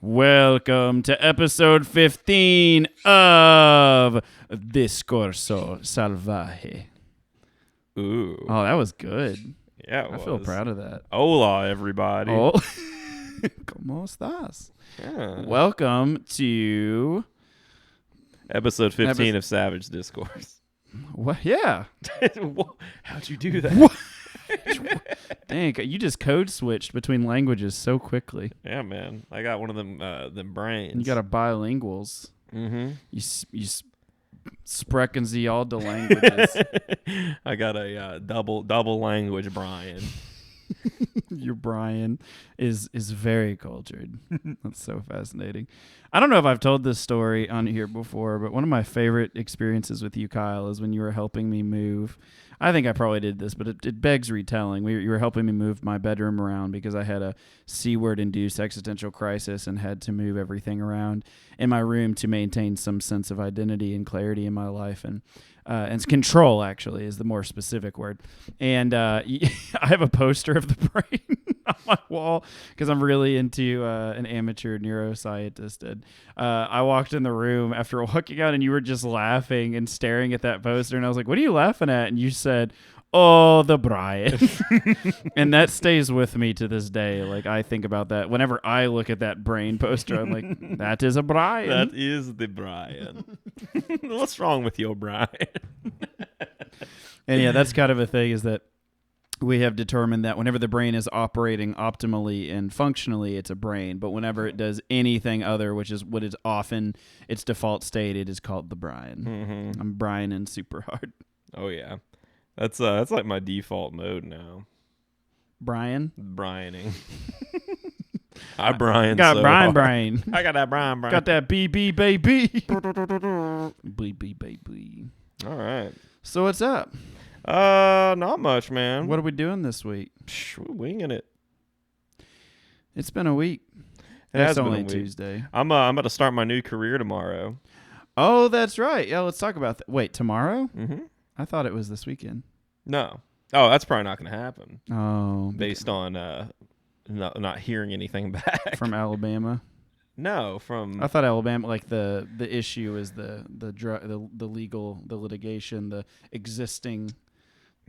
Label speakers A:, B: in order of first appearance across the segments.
A: Welcome to episode 15 of Discourse Salvaje.
B: Ooh.
A: Oh, that was good.
B: Yeah,
A: I feel proud of that.
B: Hola, everybody.
A: Oh, ¿Cómo estás?
B: Yeah.
A: Welcome to
B: Episode 15 of Savage Discourse.
A: what? Yeah.
B: How'd you do that?
A: Dang, you just code switched between languages so quickly.
B: Yeah, man. I got one of them brains.
A: You got a bilinguals.
B: Mm-hmm.
A: You sprechen Sie all the languages.
B: I got a double language Brian.
A: Your Brian is very cultured. That's so fascinating. I don't know if I've told this story on here before, but one of my favorite experiences with you, Kyle, is when you were helping me move. I think I probably did this, but it begs retelling. You were helping me move my bedroom around because I had a C-word-induced existential crisis and had to move everything around in my room to maintain some sense of identity and clarity in my life. And control, actually, is the more specific word. And I have a poster of the brain on my wall because I'm really into an amateur neuroscientist. And I walked in the room after walking out, and you were just laughing and staring at that poster. And I was like, what are you laughing at? And you said, oh, the Brian. And that stays with me to this day. Like, I think about that. Whenever I look at that brain poster, I'm like, that is a Brian.
B: That is the Brian. What's wrong with you, Brian?
A: And yeah, that's kind of a thing, is that we have determined that whenever the brain is operating optimally and functionally, it's a brain. But whenever it does anything other, which is what is often its default state, it is called the Brian.
B: Mm-hmm.
A: I'm Brianing super hard.
B: Oh, yeah. That's like my default mode now.
A: Brian?
B: Brianing. I Brian
A: got
B: so
A: Brian
B: hard.
A: brain.
B: I got that Brian.
A: Got that BB baby. BB baby.
B: All right.
A: So what's up?
B: Not much, man.
A: What are we doing this week?
B: We're winging it.
A: It's been a week.
B: It has
A: It's
B: been
A: only
B: a week.
A: Tuesday.
B: I'm about to start my new career tomorrow.
A: Oh, that's right. Yeah, let's talk about that. Wait, tomorrow?
B: Mm-hmm.
A: I thought it was this weekend.
B: No. Oh, that's probably not going to happen.
A: Oh.
B: Based on not hearing anything back.
A: From Alabama?
B: No, from...
A: I thought Alabama, like the issue is the litigation, the existing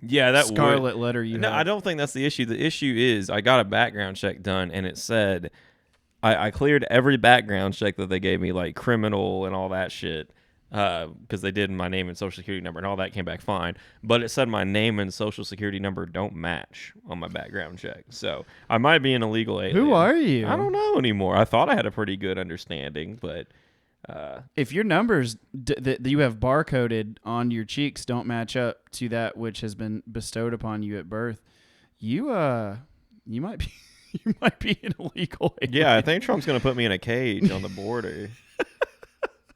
B: that
A: scarlet letter you
B: No,
A: have.
B: I don't think that's the issue. The issue is I got a background check done, and it said I cleared every background check that they gave me, like criminal and all that shit, because they did my name and social security number, and all that came back fine. But it said my name and social security number don't match on my background check. So I might be an illegal alien.
A: Who are you?
B: I don't know anymore. I thought I had a pretty good understanding, but...
A: if your numbers that you have barcoded on your cheeks don't match up to that which has been bestowed upon you at birth, you might be you might be an illegal alien.
B: Yeah, I think Trump's going to put me in a cage on the border.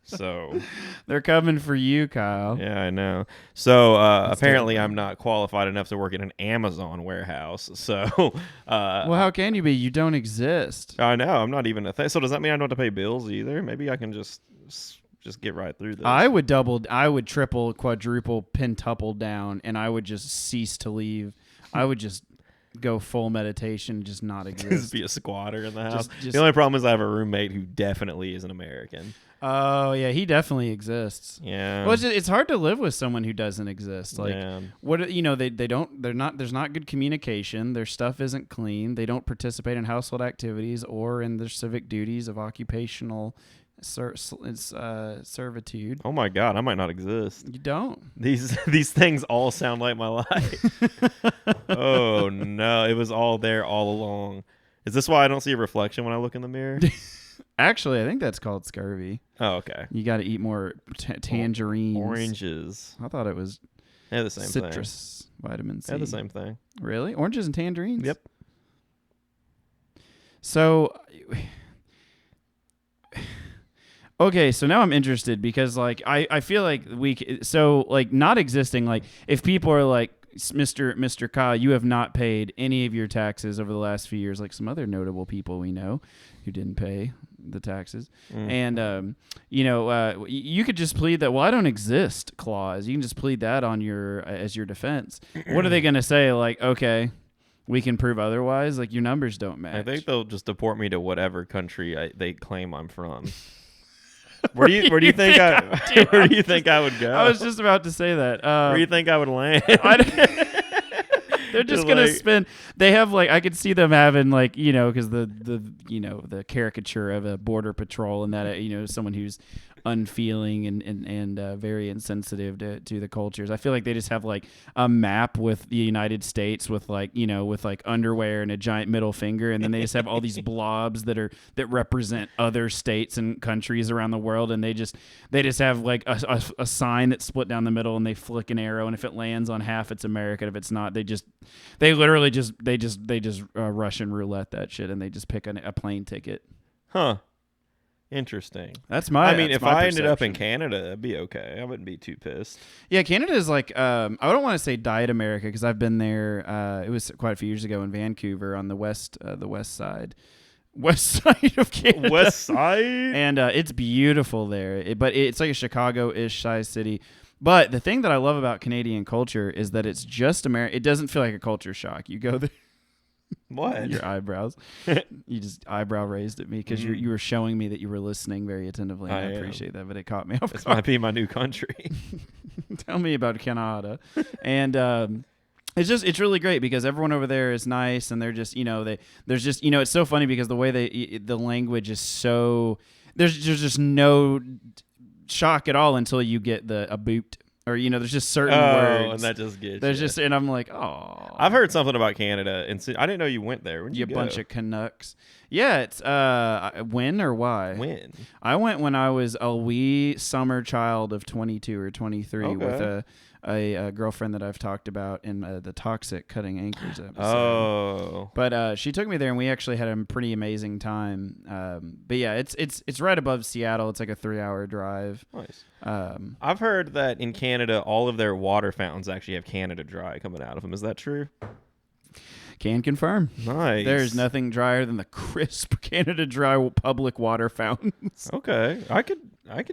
B: So
A: they're coming for you, Kyle.
B: yeah, I know. So apparently I'm not qualified enough to work in an Amazon warehouse. So
A: Well, how can you be? You don't exist.
B: I know I'm not even a thing. So does that mean I don't have to pay bills either? Maybe I can just get right through this.
A: I would triple, quadruple, pentuple down, and I would just cease to leave. I would just go full meditation, just not exist.
B: Just be a squatter in the house.
A: Just-
B: the only problem is I have a roommate who definitely is an American.
A: Oh yeah, he definitely exists.
B: Yeah.
A: Well, it's hard to live with someone who doesn't exist. Like,
B: Yeah.
A: there's not good communication. Their stuff isn't clean. They don't participate in household activities or in their civic duties of occupational servitude.
B: Oh my God, I might not exist.
A: You don't.
B: These things all sound like my life. Oh no, it was all there all along. Is this why I don't see a reflection when I look in the mirror?
A: Actually, I think that's called scurvy.
B: Oh, okay.
A: You got to eat more tangerines.
B: Oranges.
A: I thought it was
B: They're the same thing.
A: citrus vitamin C.
B: They're the same thing.
A: Really? Oranges and tangerines?
B: Yep.
A: So, okay, so now I'm interested because, like, I feel like not existing, like, if people are like, Mr. Kyle, you have not paid any of your taxes over the last few years, like some other notable people we know who didn't pay the taxes. And, you could just plead that, well, I don't exist clause. You can just plead that on as your defense. What are they going to say? Like, okay, we can prove otherwise. Like your numbers don't match.
B: I think they'll just deport me to whatever country they claim I'm from. Where do you think where do you think I would go?
A: I was just about to say that.
B: Where do you think I would land?
A: They're just gonna spin. They have like I could see them having like because the caricature of a border patrol and that someone who's unfeeling and very insensitive to the cultures. I feel like they just have like a map with the United States with like underwear and a giant middle finger, and then they just have all these blobs that represent other states and countries around the world, and they just have like a sign that's split down the middle, and they flick an arrow, and if it lands on half, it's America. If it's not, they literally just Russian roulette that shit, and they just pick a plane ticket.
B: Huh. Interesting.
A: That's my.
B: I mean, if I ended up in
A: perception.
B: Canada, that'd be okay. I wouldn't be too pissed.
A: Yeah, Canada is like I don't want to say diet America because I've been there. It was quite a few years ago in Vancouver on the west side of Canada.
B: West side,
A: and it's beautiful there. But it's like a Chicago-ish size city. But the thing that I love about Canadian culture is that it's just America. It doesn't feel like a culture shock. You go there.
B: What?
A: Your eyebrows. You just eyebrow raised at me because you were showing me that you were listening very attentively. And I appreciate that, but it caught me off guard.
B: This might be my new country.
A: Tell me about Canada. And it's really great because everyone over there is nice, and they're just there's just it's so funny because the way the language is so there's just no shock at all until you get a boot. Or there's just certain words,
B: and that just gets
A: there's
B: you.
A: just, and I'm like, oh.
B: I've heard something about Canada, and I didn't know you went there. When did you go?
A: Bunch of Canucks. Yeah, it's when or why?
B: When?
A: I went when I was a wee summer child of 22 or 23 with a girlfriend that I've talked about in the Toxic Cutting Anchors episode.
B: Oh.
A: But she took me there, and we actually had a pretty amazing time. But yeah, it's right above Seattle. It's like a 3-hour drive.
B: Nice.
A: I've
B: heard that in Canada, all of their water fountains actually have Canada Dry coming out of them. Is that true?
A: Can confirm.
B: Nice.
A: There's nothing drier than the crisp Canada Dry public water fountains.
B: Okay, I could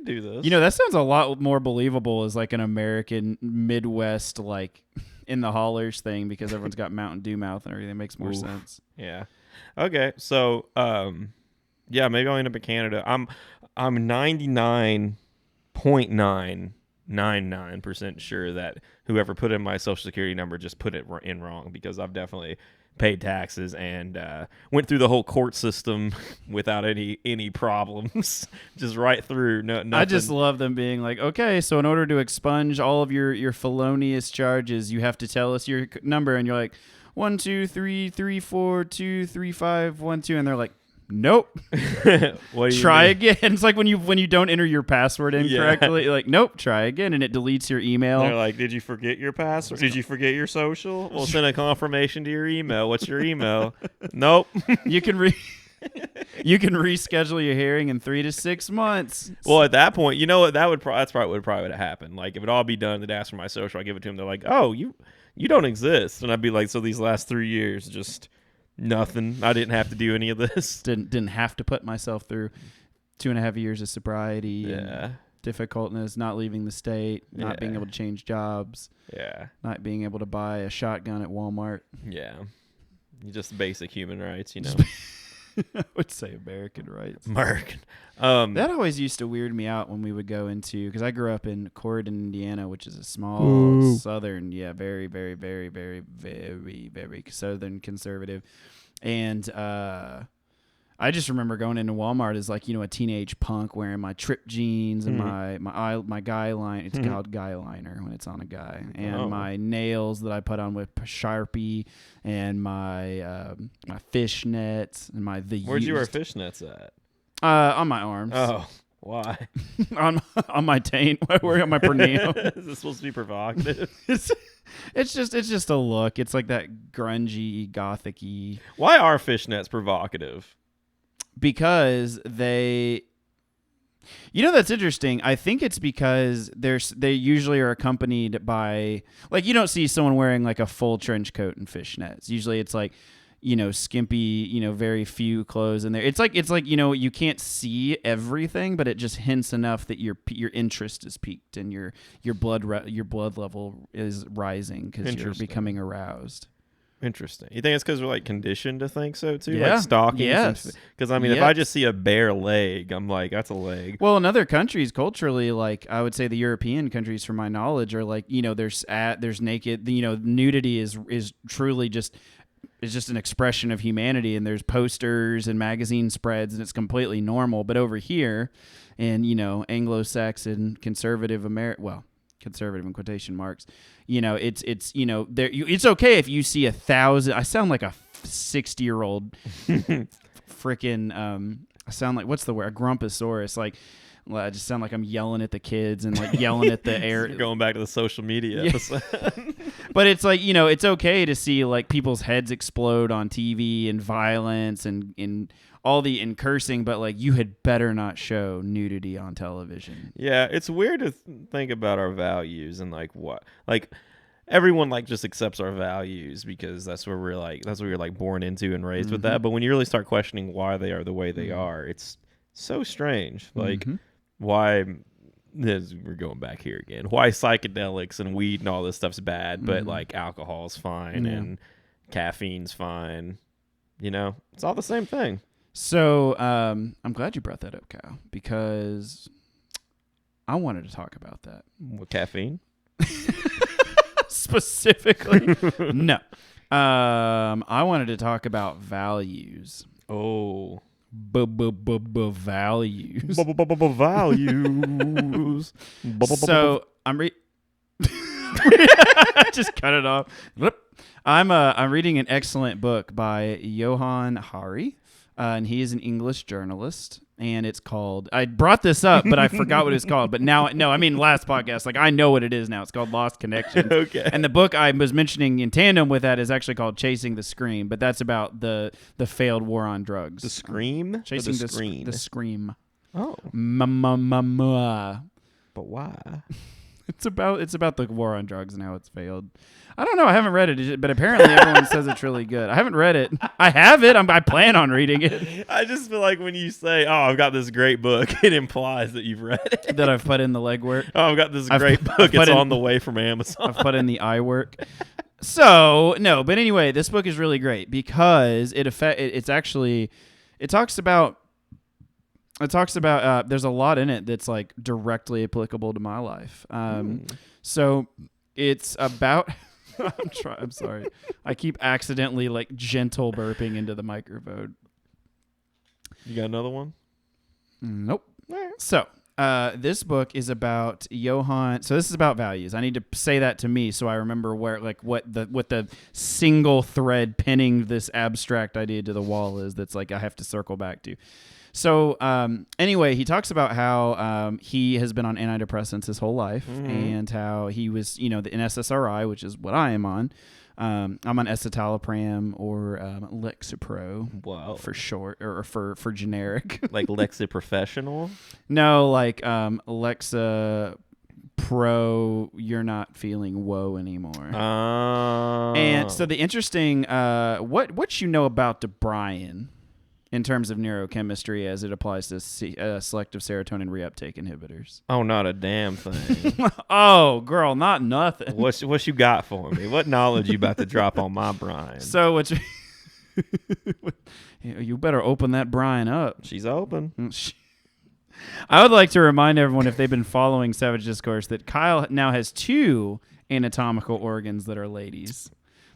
B: do this.
A: That sounds a lot more believable as like an American Midwest like in the hollers thing because everyone's got Mountain Dew mouth and everything. It makes more sense.
B: Yeah. Okay. So yeah, maybe I'll end up in Canada. I'm 99.999% sure that whoever put in my social security number just put it in wrong because I've definitely paid taxes and went through the whole court system without any problems, just right through. Nothing.
A: I just love them being like, okay, so in order to expunge all of your felonious charges, you have to tell us your number, and you're like 1 2 3 3 4 2 3 5 1 2, and they're like, nope.
B: What do you
A: try
B: mean?
A: again. It's like when you don't enter your password incorrectly, you're like, nope, try again, and it deletes your email.
B: They're like, did you forget your password? Did you forget your social? We'll send a confirmation to your email. What's your email? Nope.
A: You can reschedule your hearing in 3 to 6 months.
B: Well, at that point, you know what? That's probably what would have happened. Like, if it all be done, they'd ask for my social. I give it to them. They're like, oh, you don't exist, and I'd be like, so these last 3 years, just nothing. I didn't have to do any of this.
A: Didn't have to put myself through 2.5 years of sobriety.
B: Yeah.
A: And difficultness, not leaving the state, not being able to change jobs.
B: Yeah.
A: Not being able to buy a shotgun at Walmart.
B: Yeah. Just basic human rights,
A: I would say American rights.
B: American.
A: That always used to weird me out when we would go into, because I grew up in Corydon, Indiana, which is a small southern, very, very, very, very, very, very southern conservative. And I just remember going into Walmart as like, a teenage punk wearing my Trip jeans and my guy line. It's called guy liner when it's on a guy. And my nails that I put on with Sharpie and my my fishnets and
B: Where'd you wear fishnets at?
A: On my arms.
B: Oh, why?
A: on my taint. Where on my perineum.
B: Is this supposed to be provocative?
A: It's just a look. It's like that grungy, gothic-y.
B: Why are fishnets provocative?
A: Because they, that's interesting. I think it's because they usually are accompanied by, like, you don't see someone wearing like a full trench coat and fishnets. Usually it's like, skimpy, very few clothes in there. It's like you can't see everything, but it just hints enough that your interest is piqued and your blood level is rising because you're becoming aroused.
B: Interesting. You think it's because we're like conditioned to think so too?
A: Yeah.
B: Like stalking?
A: Yes.
B: Because I mean, if I just see a bare leg, I'm like, that's a leg.
A: Well, in other countries, culturally, like I would say the European countries, from my knowledge, are like, there's naked, nudity is truly just an expression of humanity, and there's posters and magazine spreads, and it's completely normal. But over here, in Anglo-Saxon conservative conservative in quotation marks, it's okay if you see 1,000. I sound like a 60-year-old freaking I sound like, what's the word, a grumposaurus, like I just sound like I'm yelling at the kids and like yelling at the air.
B: Going back to the social media episode.
A: But it's like, it's okay to see like people's heads explode on TV and violence and all the cursing, but like you had better not show nudity on television.
B: Yeah, it's weird to think about our values and like what, like everyone like just accepts our values because that's what you're like born into and raised with that. But when you really start questioning why they are the way they are, it's so strange. Like why we're going back here again. Why psychedelics and weed and all this stuff's bad, but like alcohol's fine and caffeine's fine. It's all the same thing.
A: So I'm glad you brought that up, Kyle, because I wanted to talk about that.
B: What, caffeine?
A: Specifically, no. I wanted to talk about values.
B: Oh,
A: values.
B: Values.
A: So I'm just cut it off. I'm reading an excellent book by Johann Hari. And he is an English journalist, and it's called, I brought this up, but I forgot what it's called. But now, no, I mean last podcast, like I know what it is now. It's called Lost Connections.
B: Okay.
A: And the book I was mentioning in tandem with that is actually called Chasing the Scream, but that's about the failed war on drugs.
B: The Scream?
A: Chasing
B: the Scream?
A: The Scream.
B: Oh. But why?
A: It's about the war on drugs and how it's failed. I don't know. I haven't read it, but apparently everyone says it's really good. I haven't read it. I have it. I plan on reading it.
B: I just feel like when you say, "Oh, I've got this great book," it implies that you've read it.
A: That I've put in the legwork.
B: Oh, I've got this great book. It's on the way from Amazon.
A: I've put in the eye work. So no, but anyway, this book is really great because it talks about there's a lot in it that's like directly applicable to my life. So it's about. I'm sorry. I keep accidentally like gentle burping into the microphone.
B: You got another one?
A: Nope. So this book is about Johann. So this is about values. I need to say that to me so I remember where, like, what the single thread pinning this abstract idea to the wall is. That's like I have to circle back to. So anyway, he talks about how he has been on antidepressants his whole life and how he was, in SSRI, which is what I am on. I'm on escitalopram or Lexapro for short or for generic.
B: Like Lexiprofessional?
A: No, like Lexapro, you're not feeling woe anymore. And so the interesting, what you know about Brian in terms of neurochemistry as it applies to selective serotonin reuptake inhibitors?
B: Oh, not a damn thing.
A: Oh, girl, not nothing.
B: What you got for me? What knowledge you about to drop on my Brian?
A: So you better open that Brian up.
B: She's open.
A: I would like to remind everyone, if they've been following Savage Discourse, that Kyle now has 2 anatomical organs that are ladies.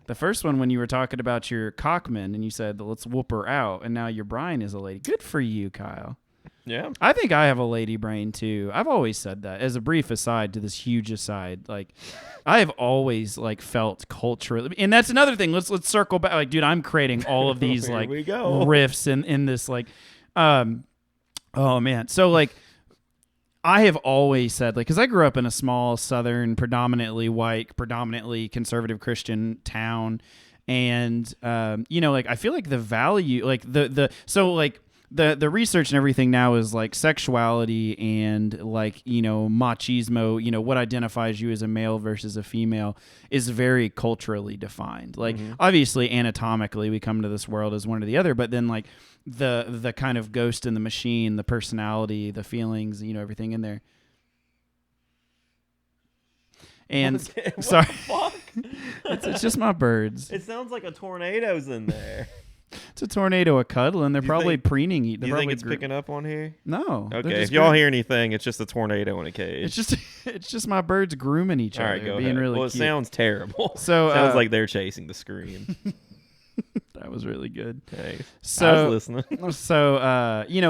A: The first one, when you were talking about your Cockman and you said, let's whoop her out, and now your Brian is a lady. Good for you, Kyle.
B: Yeah.
A: I think I have a lady brain, too. I've always said that. As a brief aside to this huge aside, like, I have always, like, felt culturally... And that's another thing. Let's circle back. Like, dude, I'm creating all of these, like, riffs in this, like... oh, man. So, like... I have always said, like, because I grew up in a small southern, predominantly white, predominantly conservative Christian town, and like I feel like the value, like the research and everything now is like sexuality and like machismo, what identifies you as a male versus a female is very culturally defined. Like obviously anatomically we come to this world as one or the other, but then like the kind of ghost in the machine, the personality, the feelings, everything in there. And sorry, It's just my birds.
B: It sounds like a tornado's in there.
A: It's a tornado of cuddling. They're
B: You
A: probably
B: think-
A: preening.
B: Do you think it's picking up on here?
A: No. they're
B: Okay,
A: just
B: if y'all
A: grooming.
B: hear anything, it's just a tornado in a cage.
A: It's just my birds grooming each
B: All
A: other,
B: right, go
A: being
B: ahead.
A: really
B: Well,
A: cute.
B: it sounds terrible.
A: So,
B: sounds like they're chasing the screen.
A: That was really good.
B: Hey,
A: So
B: I was listening.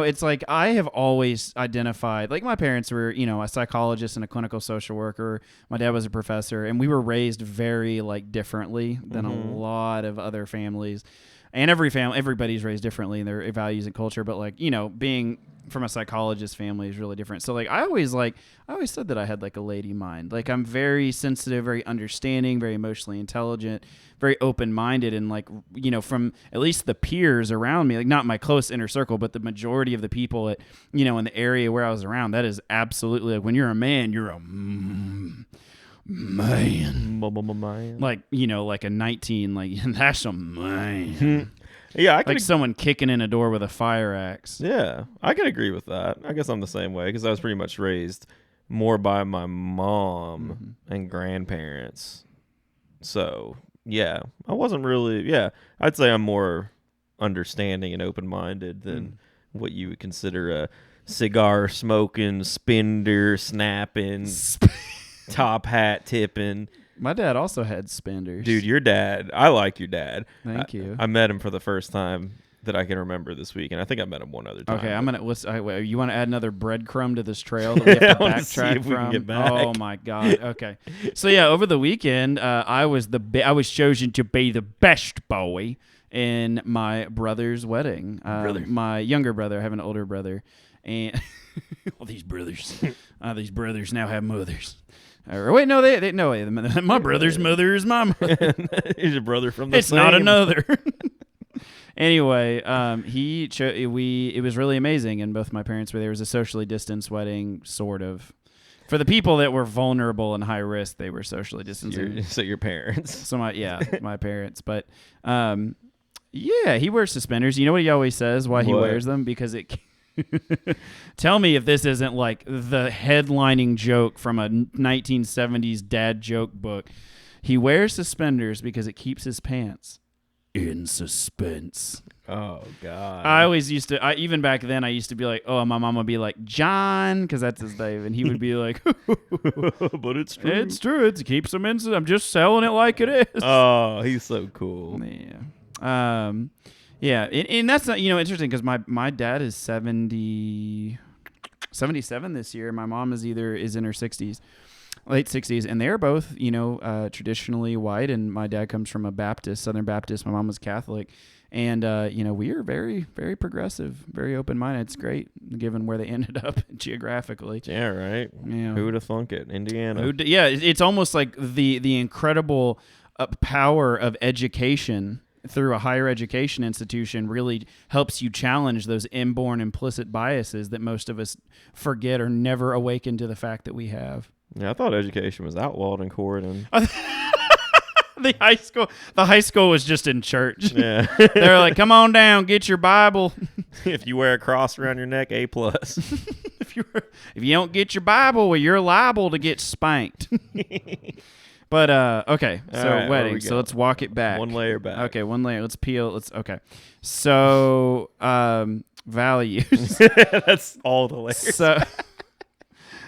A: it's like I have always identified, like my parents were, a psychologist and a clinical social worker. My dad was a professor, and we were raised very like differently than a lot of other families. And everybody's raised differently in their values and culture, but like, being from a psychologist family is really different. So like I always said that I had like a lady mind. Like I'm very sensitive, very understanding, very emotionally intelligent, very open-minded, and like, from at least the peers around me, like not my close inner circle, but the majority of the people at, in the area where I was around, that is absolutely like when you're a man, you're a man. Like, like a 19, like that's a man.
B: Yeah, I could
A: like someone kicking in a door with a fire axe.
B: Yeah, I can agree with that. I guess I'm the same way because I was pretty much raised more by my mom and grandparents. So, yeah, I wasn't really, I'd say I'm more understanding and open-minded than what you would consider a cigar smoking, spender snapping, top hat tipping.
A: My dad also had spenders.
B: Dude, your dad, I like your dad.
A: Thank you.
B: I met him for the first time that I can remember this week, and I think I met him one other time.
A: Okay, you want to add another breadcrumb to this trail that we have to
B: I wanna see
A: backtrack
B: if we can
A: from?
B: get back.
A: Oh my God. Okay. So yeah, over the weekend, I was chosen to be the best boy in my brother's wedding. My younger brother, I have an older brother, and all these brothers now have mothers. Or wait, no, they no. My brother's mother is my mother.
B: He's your brother from the
A: It's not
B: same-
A: another. Anyway, it was really amazing, and both my parents were there. It was a socially distanced wedding, sort of. For the people that were vulnerable and high risk, they were socially distanced.
B: So your parents.
A: So my parents. But he wears suspenders. You know what he always says? Why he
B: What?
A: wears them? Because it. Tell me if this isn't like the headlining joke from a 1970s dad joke book. He wears suspenders because it keeps his pants in suspense.
B: Oh God!
A: I always used to. Even back then, I used to be like, "Oh," my mom would be like, "John," because that's his name, and he would be like,
B: But it's true.
A: "It's true. It keeps them in. I'm just selling it like it is."
B: Oh, he's so cool.
A: Yeah. Yeah, and that's not, interesting because my dad is 77 this year. My mom is in her 60s, late 60s, and they're both, traditionally white. And my dad comes from a Southern Baptist. My mom was Catholic, and we are very, very progressive, very open minded. It's great given where they ended up geographically.
B: Yeah, right.
A: Yeah.
B: Who would have thunk it? Indiana.
A: It's almost like the incredible power of education through a higher education institution really helps you challenge those inborn implicit biases that most of us forget or never awaken to the fact that we have.
B: Yeah, I thought education was outlawed in Corydon.
A: The high school was just in church.
B: Yeah.
A: They're like, "Come on down, get your Bible."
B: If you wear a cross around your neck, A+.
A: If you don't get your Bible, well, you're liable to get spanked. But okay, so
B: All right,
A: wedding. So let's walk it back.
B: One layer back.
A: Okay, one layer. Let's peel. Okay. So values.
B: That's all the layers.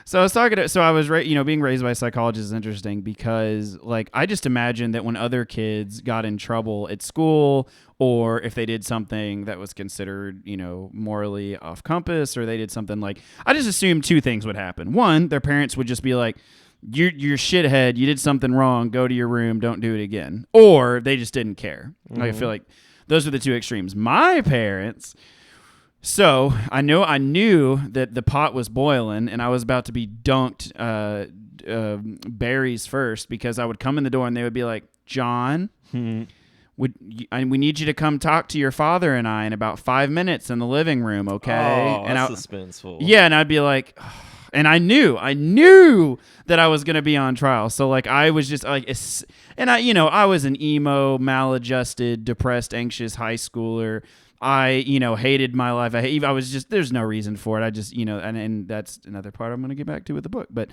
A: So I was talking to. So I was being raised by a psychologist is interesting because like I just imagine that when other kids got in trouble at school, or if they did something that was considered morally off compass, or they did something like, I just assumed two things would happen. One, their parents would just be like, You're shithead. You did something wrong. Go to your room. Don't do it again. Or they just didn't care. I feel like those are the two extremes. My parents. So I knew that the pot was boiling and I was about to be dunked berries first because I would come in the door and they would be like, "John, we need you to come talk to your father and I in about 5 minutes in the living room, okay?"
B: Oh,
A: and
B: that's suspenseful.
A: Yeah, and I'd be like. And I knew that I was going to be on trial. So like I was just like, and I was an emo, maladjusted, depressed, anxious high schooler. I, hated my life. I was just, there's no reason for it. I just, and that's another part I'm going to get back to with the book. But,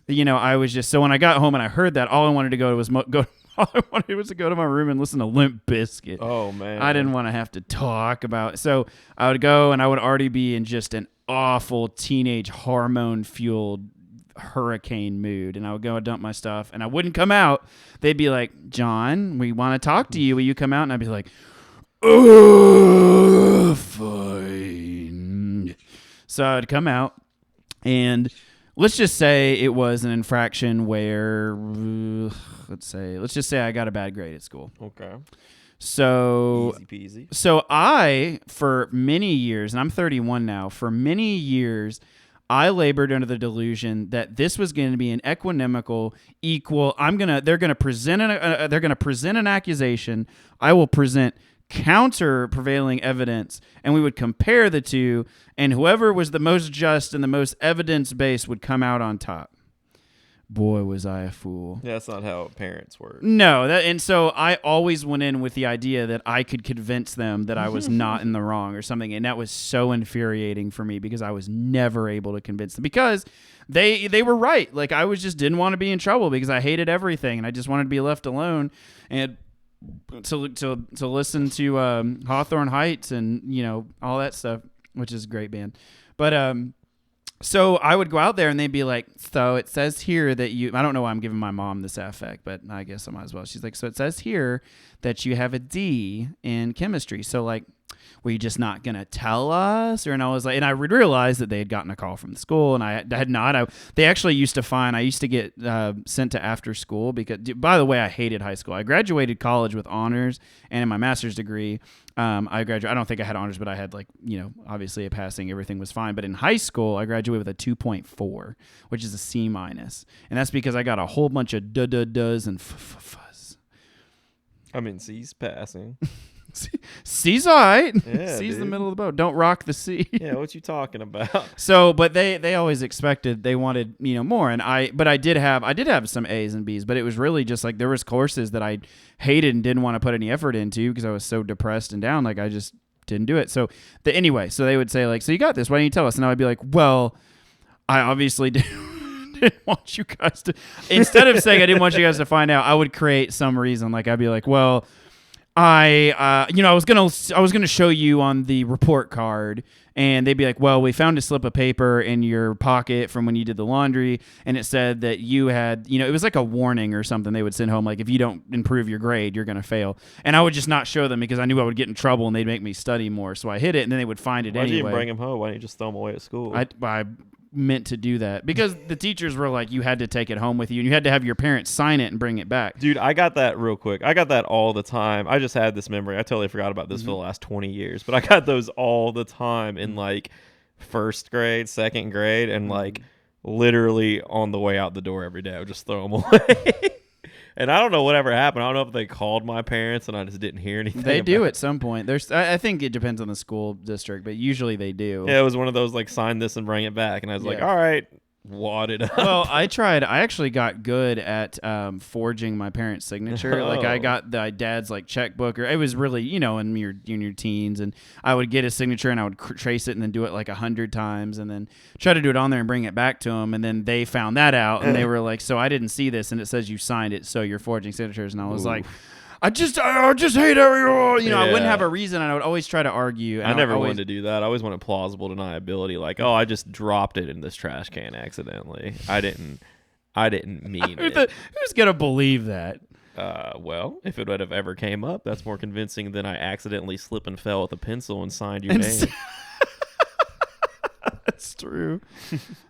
A: I was just, so when I got home and I heard that, all I wanted to go to was go to all I wanted was to go to my room and listen to Limp Bizkit.
B: Oh man,
A: I didn't want to have to talk about. So I would go, and I would already be in just an awful teenage hormone fueled hurricane mood, and I would go and dump my stuff, and I wouldn't come out. They'd be like, John, we want to talk to you. Will you come out? And I'd be like, oh, fine. So I'd come out, and let's just say it was an infraction where, let's just say I got a bad grade at school.
B: Okay.
A: So
B: easy peasy.
A: So I, for many years, and I'm 31 now, for many years, I labored under the delusion that this was going to be an equanimical, equal. They're going to present an accusation. I will present counter prevailing evidence, and we would compare the two, and whoever was the most just and the most evidence based would come out on top. Boy, was I a fool.
B: Yeah, that's not how parents work.
A: No, and so I always went in with the idea that I could convince them that I was not in the wrong or something, and that was so infuriating for me because I was never able to convince them because they were right. Like I didn't want to be in trouble because I hated everything and I just wanted to be left alone and to listen to Hawthorne Heights and all that stuff, which is a great band, but So I would go out there and they'd be like, so it says here that I don't know why I'm giving my mom this affect, but I guess I might as well. She's like, so it says here that you have a D in chemistry. So like, were you just not going to tell us? And I was like, and I would realize that they had gotten a call from the school and I had not. They actually used to get sent to after school because, by the way, I hated high school. I graduated college with honors and in my master's degree, I don't think I had honors, but I had obviously a passing, everything was fine. But in high school, I graduated with a 2.4, which is a C minus. And that's because I got a whole bunch of does and fuzz.
B: I mean, C's passing.
A: C's all right.
B: Yeah,
A: C's
B: dude.
A: the middle of the boat. Don't rock the C.
B: Yeah, what you talking about?
A: So, but they always they wanted, more. But I did have some A's and B's, but it was really just like there was courses that I hated and didn't want to put any effort into because I was so depressed and down. Like I just didn't do it. So anyway, so they would say like, so you got this, why don't you tell us? And I would be like, well, I obviously didn't want you guys to, instead of saying I didn't want you guys to find out, I would create some reason. Like I'd be like, well, I was gonna show you on the report card, and they'd be like, well, we found a slip of paper in your pocket from when you did the laundry, and it said that you had, it was like a warning or something they would send home, like if you don't improve your grade, you're gonna fail. And I would just not show them because I knew I would get in trouble and they'd make me study more. So I hid it, and then they would find it
B: Why'd
A: anyway.
B: you even bring them home? Why didn't you just throw them away at school?
A: I meant to do that because the teachers were like, you had to take it home with you and you had to have your parents sign it and bring it back.
B: Dude, I got that real quick. I got that all the time. I just had this memory. I totally forgot about this for the last 20 years, but I got those all the time in like first grade, second grade, and like literally on the way out the door every day. I would just throw them away. And I don't know whatever happened. I don't know if they called my parents and I just didn't hear anything.
A: They do at some point. I think it depends on the school district, but usually they do.
B: Yeah, it was one of those like sign this and bring it back. And I was like, all right, wad it up.
A: Well, I actually got good at forging my parents' signature. Like I got my dad's like checkbook, or it was really, in your junior teens, and I would get his signature and I would trace it and then do it like 100 times and then try to do it on there and bring it back to them. And then they found that out and they were like, so I didn't see this and it says you signed it, so you're forging signatures. And I was like, I just hate everyone. I wouldn't have a reason. And I would always try to argue. And
B: I never wanted to do that. I always wanted plausible deniability. Like, oh, I just dropped it in this trash can accidentally. I didn't mean it.
A: Who's gonna believe that?
B: Well, if it would have ever came up, that's more convincing than I accidentally slip and fell with a pencil and signed your name.
A: That's true.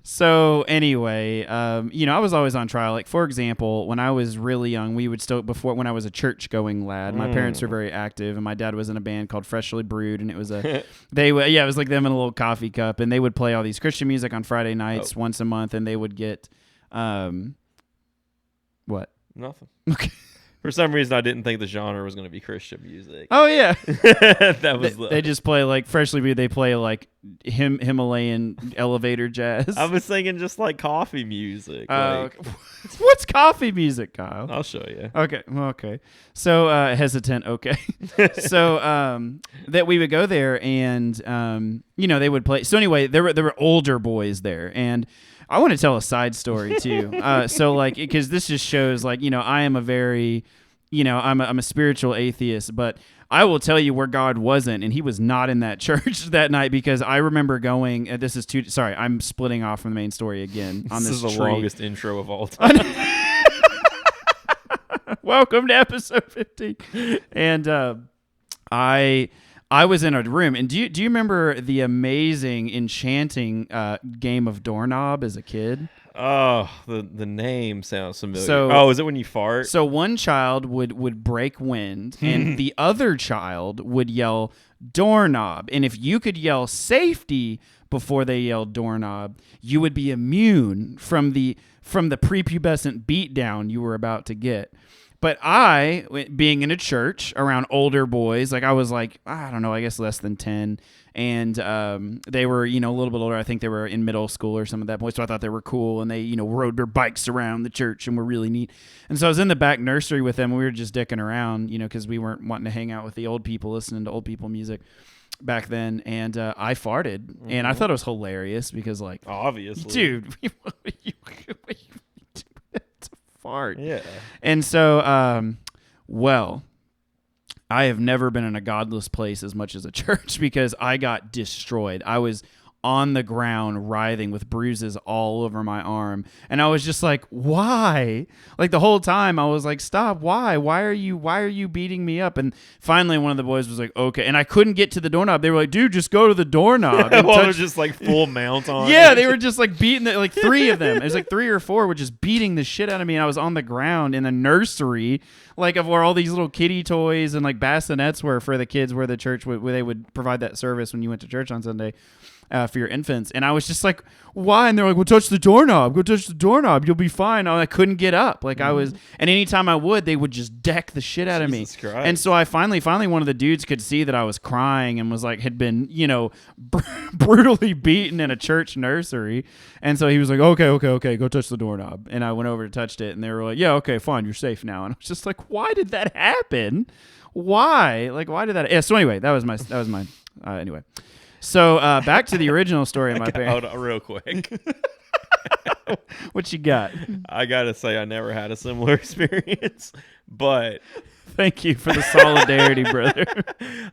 A: So anyway, I was always on trial. Like, for example, when I was really young, we would when I was a church-going lad, my parents were very active, and my dad was in a band called Freshly Brewed, and it was it was like them in a little coffee cup, and they would play all these Christian music on Friday nights once a month, and they would get, what?
B: Nothing.
A: Okay.
B: For some reason, I didn't think the genre was going to be Christian music.
A: Oh, yeah.
B: That was
A: they just play like Freshly Brewed. They play like Himalayan elevator jazz.
B: I was thinking just like coffee music.
A: What's coffee music, Kyle?
B: I'll show you.
A: Okay. So hesitant. Okay. So that we would go there and they would play. So anyway, there were older boys there, and I want to tell a side story too. So like, because this just shows like, I am a very I'm a spiritual atheist, but I will tell you where God wasn't, and he was not in that church that night, because I remember going, sorry, I'm splitting off from the main story again on this
B: is the
A: tree.
B: longest intro of all time.
A: Welcome to episode 15. And I was in a room, and do you remember the amazing, enchanting game of doorknob as a kid?
B: Oh, the name sounds familiar.
A: So,
B: is it when you fart?
A: So one child would break wind, and the other child would yell doorknob. And if you could yell safety before they yelled doorknob, you would be immune from the prepubescent beatdown you were about to get. But I, being in a church around older boys, like I was like, I don't know, I guess less than 10. And they were, a little bit older. I think they were in middle school or some of that point. So I thought they were cool. And they, rode their bikes around the church and were really neat. And so I was in the back nursery with them. And we were just dicking around, because we weren't wanting to hang out with the old people, listening to old people music back then. And I farted. Mm-hmm. And I thought it was hilarious because, like,
B: obviously,
A: dude, fart.
B: Yeah.
A: And so, I have never been in a godless place as much as a church, because I got destroyed. I was on the ground writhing with bruises all over my arm. And I was just like, why? Like the whole time I was like, stop. Why? Why are you beating me up? And finally one of the boys was like, okay. And I couldn't get to the doorknob. They were like, dude, just go to the doorknob.
B: Well, they're just like full mount on.
A: Yeah, they were just like beating like three of them. It was like 3 or 4 were just beating the shit out of me. And I was on the ground in a nursery, like of where all these little kiddie toys and like bassinets were for the kids, where the church where they would provide that service when you went to church on Sunday. For your infants. And I was just like, why? And they're like, well, touch the doorknob. Go touch the doorknob. You'll be fine. I couldn't get up. Like I was, and anytime I would, they would just deck the shit out of me.
B: Jesus Christ.
A: And so I finally one of the dudes could see that I was crying and was like, had been, brutally beaten in a church nursery. And so he was like, okay, go touch the doorknob. And I went over to touched it, and they were like, yeah, okay, fine. You're safe now. And I was just like, why did that happen? Why? Like, why did that? Yeah. So anyway, that was my, anyway. So back to the original story of my parents.
B: Hold on, real quick.
A: What you got?
B: I gotta say, I never had a similar experience, but
A: thank you for the solidarity, brother.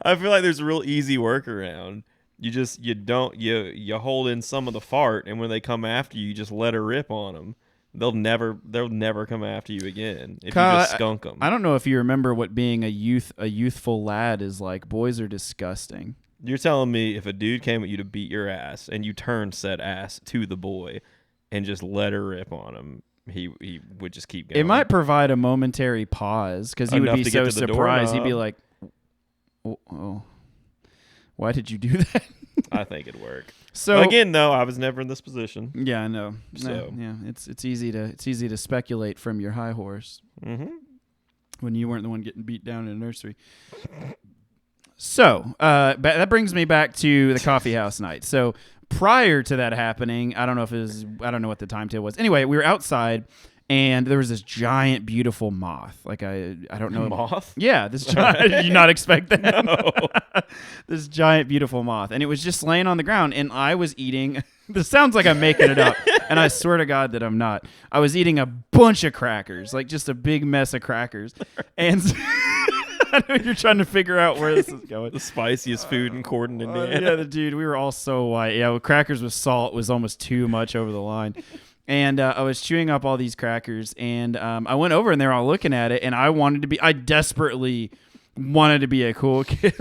B: I feel like there's a real easy workaround. You hold in some of the fart, and when they come after you, you just let her rip on them. They'll never come after you again if you just skunk them.
A: I don't know if you remember what being a youthful lad is like. Boys are disgusting.
B: You're telling me if a dude came at you to beat your ass and you turned said ass to the boy and just let her rip on him, he would just keep going.
A: It might provide a momentary pause, because he would be so surprised. He'd be like, oh, why did you do that?
B: I think it'd work.
A: So
B: again, though, I was never in this position.
A: Yeah, I know.
B: So
A: yeah, it's easy to speculate from your high horse when you weren't the one getting beat down in a nursery. So that brings me back to the coffee house night. So prior to that happening, I don't know what the timetable was. Anyway, we were outside, and there was this giant, beautiful moth. Like I don't know.
B: Moth?
A: Yeah, this giant. Did you not expect that?
B: No.
A: This giant, beautiful moth, and it was just laying on the ground, and I was eating. This sounds like I'm making it up, and I swear to God that I'm not. I was eating a bunch of crackers, like just a big mess of crackers, and. I know you're trying to figure out where this is going.
B: The spiciest food in Corden, Indiana.
A: Yeah, dude, we were all so white. Yeah, crackers with salt was almost too much over the line. And I was chewing up all these crackers, and I went over, and they were all looking at it, and I desperately wanted to be a cool kid.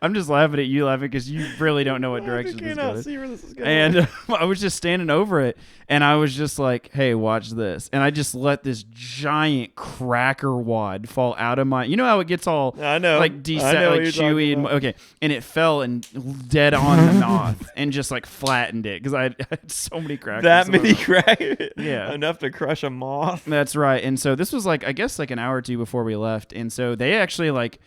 A: I'm just laughing at you because you really don't know what direction this goes.
B: See where this is going.
A: And I was just standing over it, and I was just like, hey, watch this. And I just let this giant cracker wad fall out of my, you know how it gets all like chewy and okay. And it fell and dead on the moth and just like flattened it, because I had so many crackers.
B: That many crackers?
A: Yeah.
B: Enough to crush a moth?
A: That's right. And so this was like, I guess like an hour or two before we left. And so they actually like,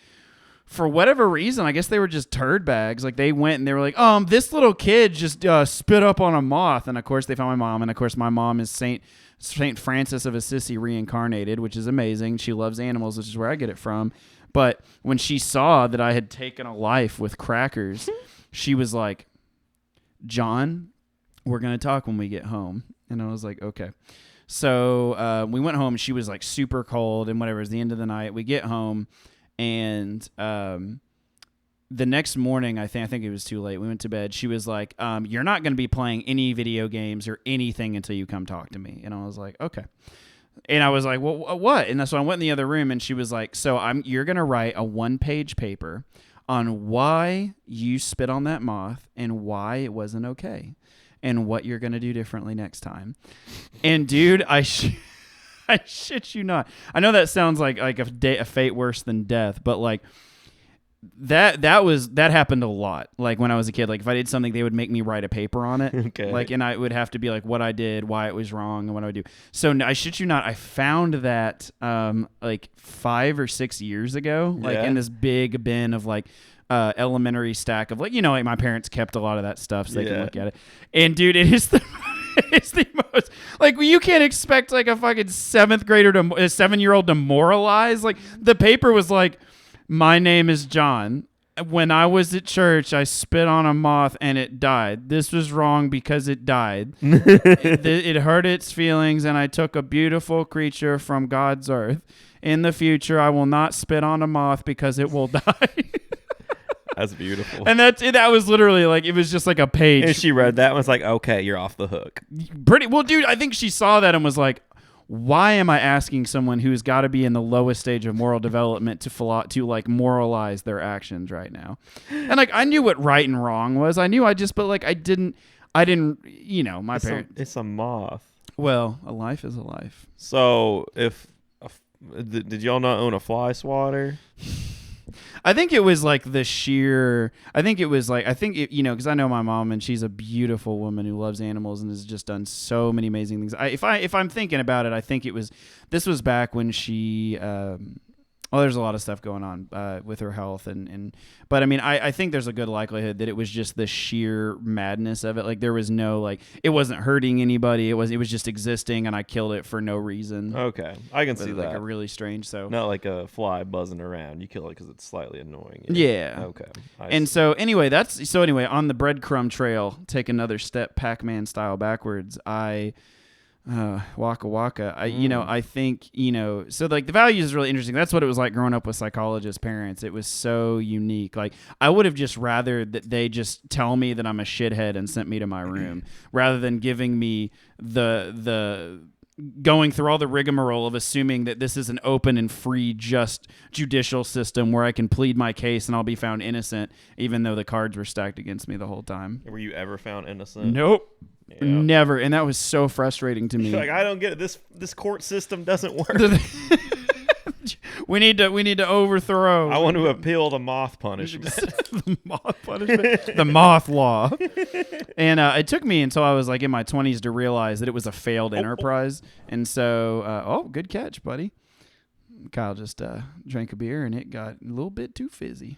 A: for whatever reason, I guess they were just turd bags. Like they went and they were like, this little kid just spit up on a moth. And of course they found my mom. And of course my mom is Saint Francis of Assisi reincarnated, which is amazing. She loves animals, which is where I get it from. But when she saw that I had taken a life with crackers, she was like, John, we're going to talk when we get home. And I was like, okay. So we went home. She was like super cold and whatever. It was the end of the night. We get home, and the next morning, I think it was too late. We went to bed. She was like, you're not going to be playing any video games or anything until you come talk to me. And I was like, okay. And I was like, well, what? And so I went in the other room, and she was like, so you're going to write a 1-page paper on why you spit on that moth and why it wasn't okay and what you're going to do differently next time. And dude, I shit you not. I know that sounds like a fate worse than death, but like, that happened a lot. Like when I was a kid, like if I did something, they would make me write a paper on it.
B: Okay.
A: Like, and I would have to be like what I did, why it was wrong, and what I would do. So I shit you not, I found that like 5 or 6 years ago, like in this big bin of like elementary stack of like, like my parents kept a lot of that stuff so they can look at it. And dude, it is the it's the most like you can't expect like a fucking 7-year-old demoralized. Like the paper was like, my name is John. When I was at church, I spit on a moth and it died. This was wrong because it died. It hurt its feelings, and I took a beautiful creature from God's earth. In the future, I will not spit on a moth because it will die.
B: That's beautiful.
A: And that was literally like, it was just like a page.
B: And she read that and was like, okay, you're off the hook.
A: Pretty well, dude. I think she saw that and was like, why am I asking someone who's got to be in the lowest stage of moral development to like moralize their actions right now? And like, I knew what right and wrong was. I knew but like, I didn't, my parents.
B: It's a moth.
A: Well, a life is a life.
B: So did y'all not own a fly swatter?
A: I think it was like because I know my mom, and she's a beautiful woman who loves animals and has just done so many amazing things. If I'm thinking about it, I think this was back when she, there's a lot of stuff going on with her health but I mean, I think there's a good likelihood that it was just the sheer madness of it. Like there was no, like, it wasn't hurting anybody. It was just existing, and I killed it for no reason.
B: Okay. I can see
A: like
B: that.
A: a really strange,
B: not like a fly buzzing around. You kill it because it's slightly annoying.
A: Yeah.
B: Okay.
A: So anyway, on the breadcrumb trail, take another step Pac-Man style backwards. Waka waka. I think, so like the values is really interesting. That's what it was like growing up with psychologist parents. It was so unique. Like I would have just rather that they just tell me that I'm a shithead and sent me to my room rather than giving me the going through all the rigmarole of assuming that this is an open and free, just judicial system where I can plead my case and I'll be found innocent, even though the cards were stacked against me the whole time.
B: Were you ever found innocent?
A: Nope. Yeah. Never. And that was so frustrating to me.
B: Like, I don't get it. This court system doesn't work.
A: we need to overthrow.
B: I want to appeal the moth punishment.
A: The moth punishment? The moth law. And it took me until I was like in my 20s to realize that it was a failed enterprise. And so, good catch, buddy. Kyle just drank a beer and it got a little bit too fizzy.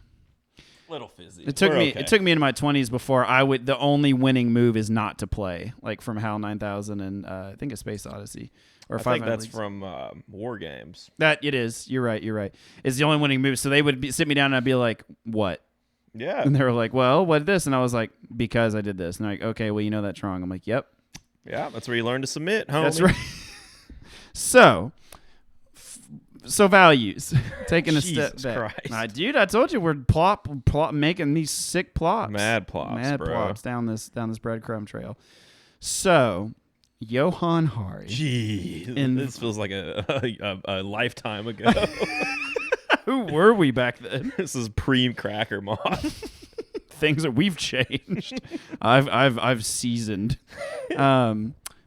B: Little fizzy.
A: It took me into my 20s before the only winning move is not to play, like from HAL 9000 and I think a Space Odyssey. Or
B: I think that's from War Games.
A: That it is. You're right. It's the only winning move. So they would sit me down and I'd be like, what?
B: Yeah.
A: And they were like, well, what this? And I was like, because I did this. And they're like, okay, well, that's wrong. I'm like, yep.
B: Yeah, that's where you learn to submit, homie.
A: That's right. So values, taking a step back. Dude, I told you we're plop making these sick plops.
B: Mad plops
A: down this breadcrumb trail. So, Johann Hari.
B: Jeez, this feels like a lifetime ago.
A: Who were we back then?
B: This is pre-Cracker Moth.
A: Things that we've changed. I've seasoned.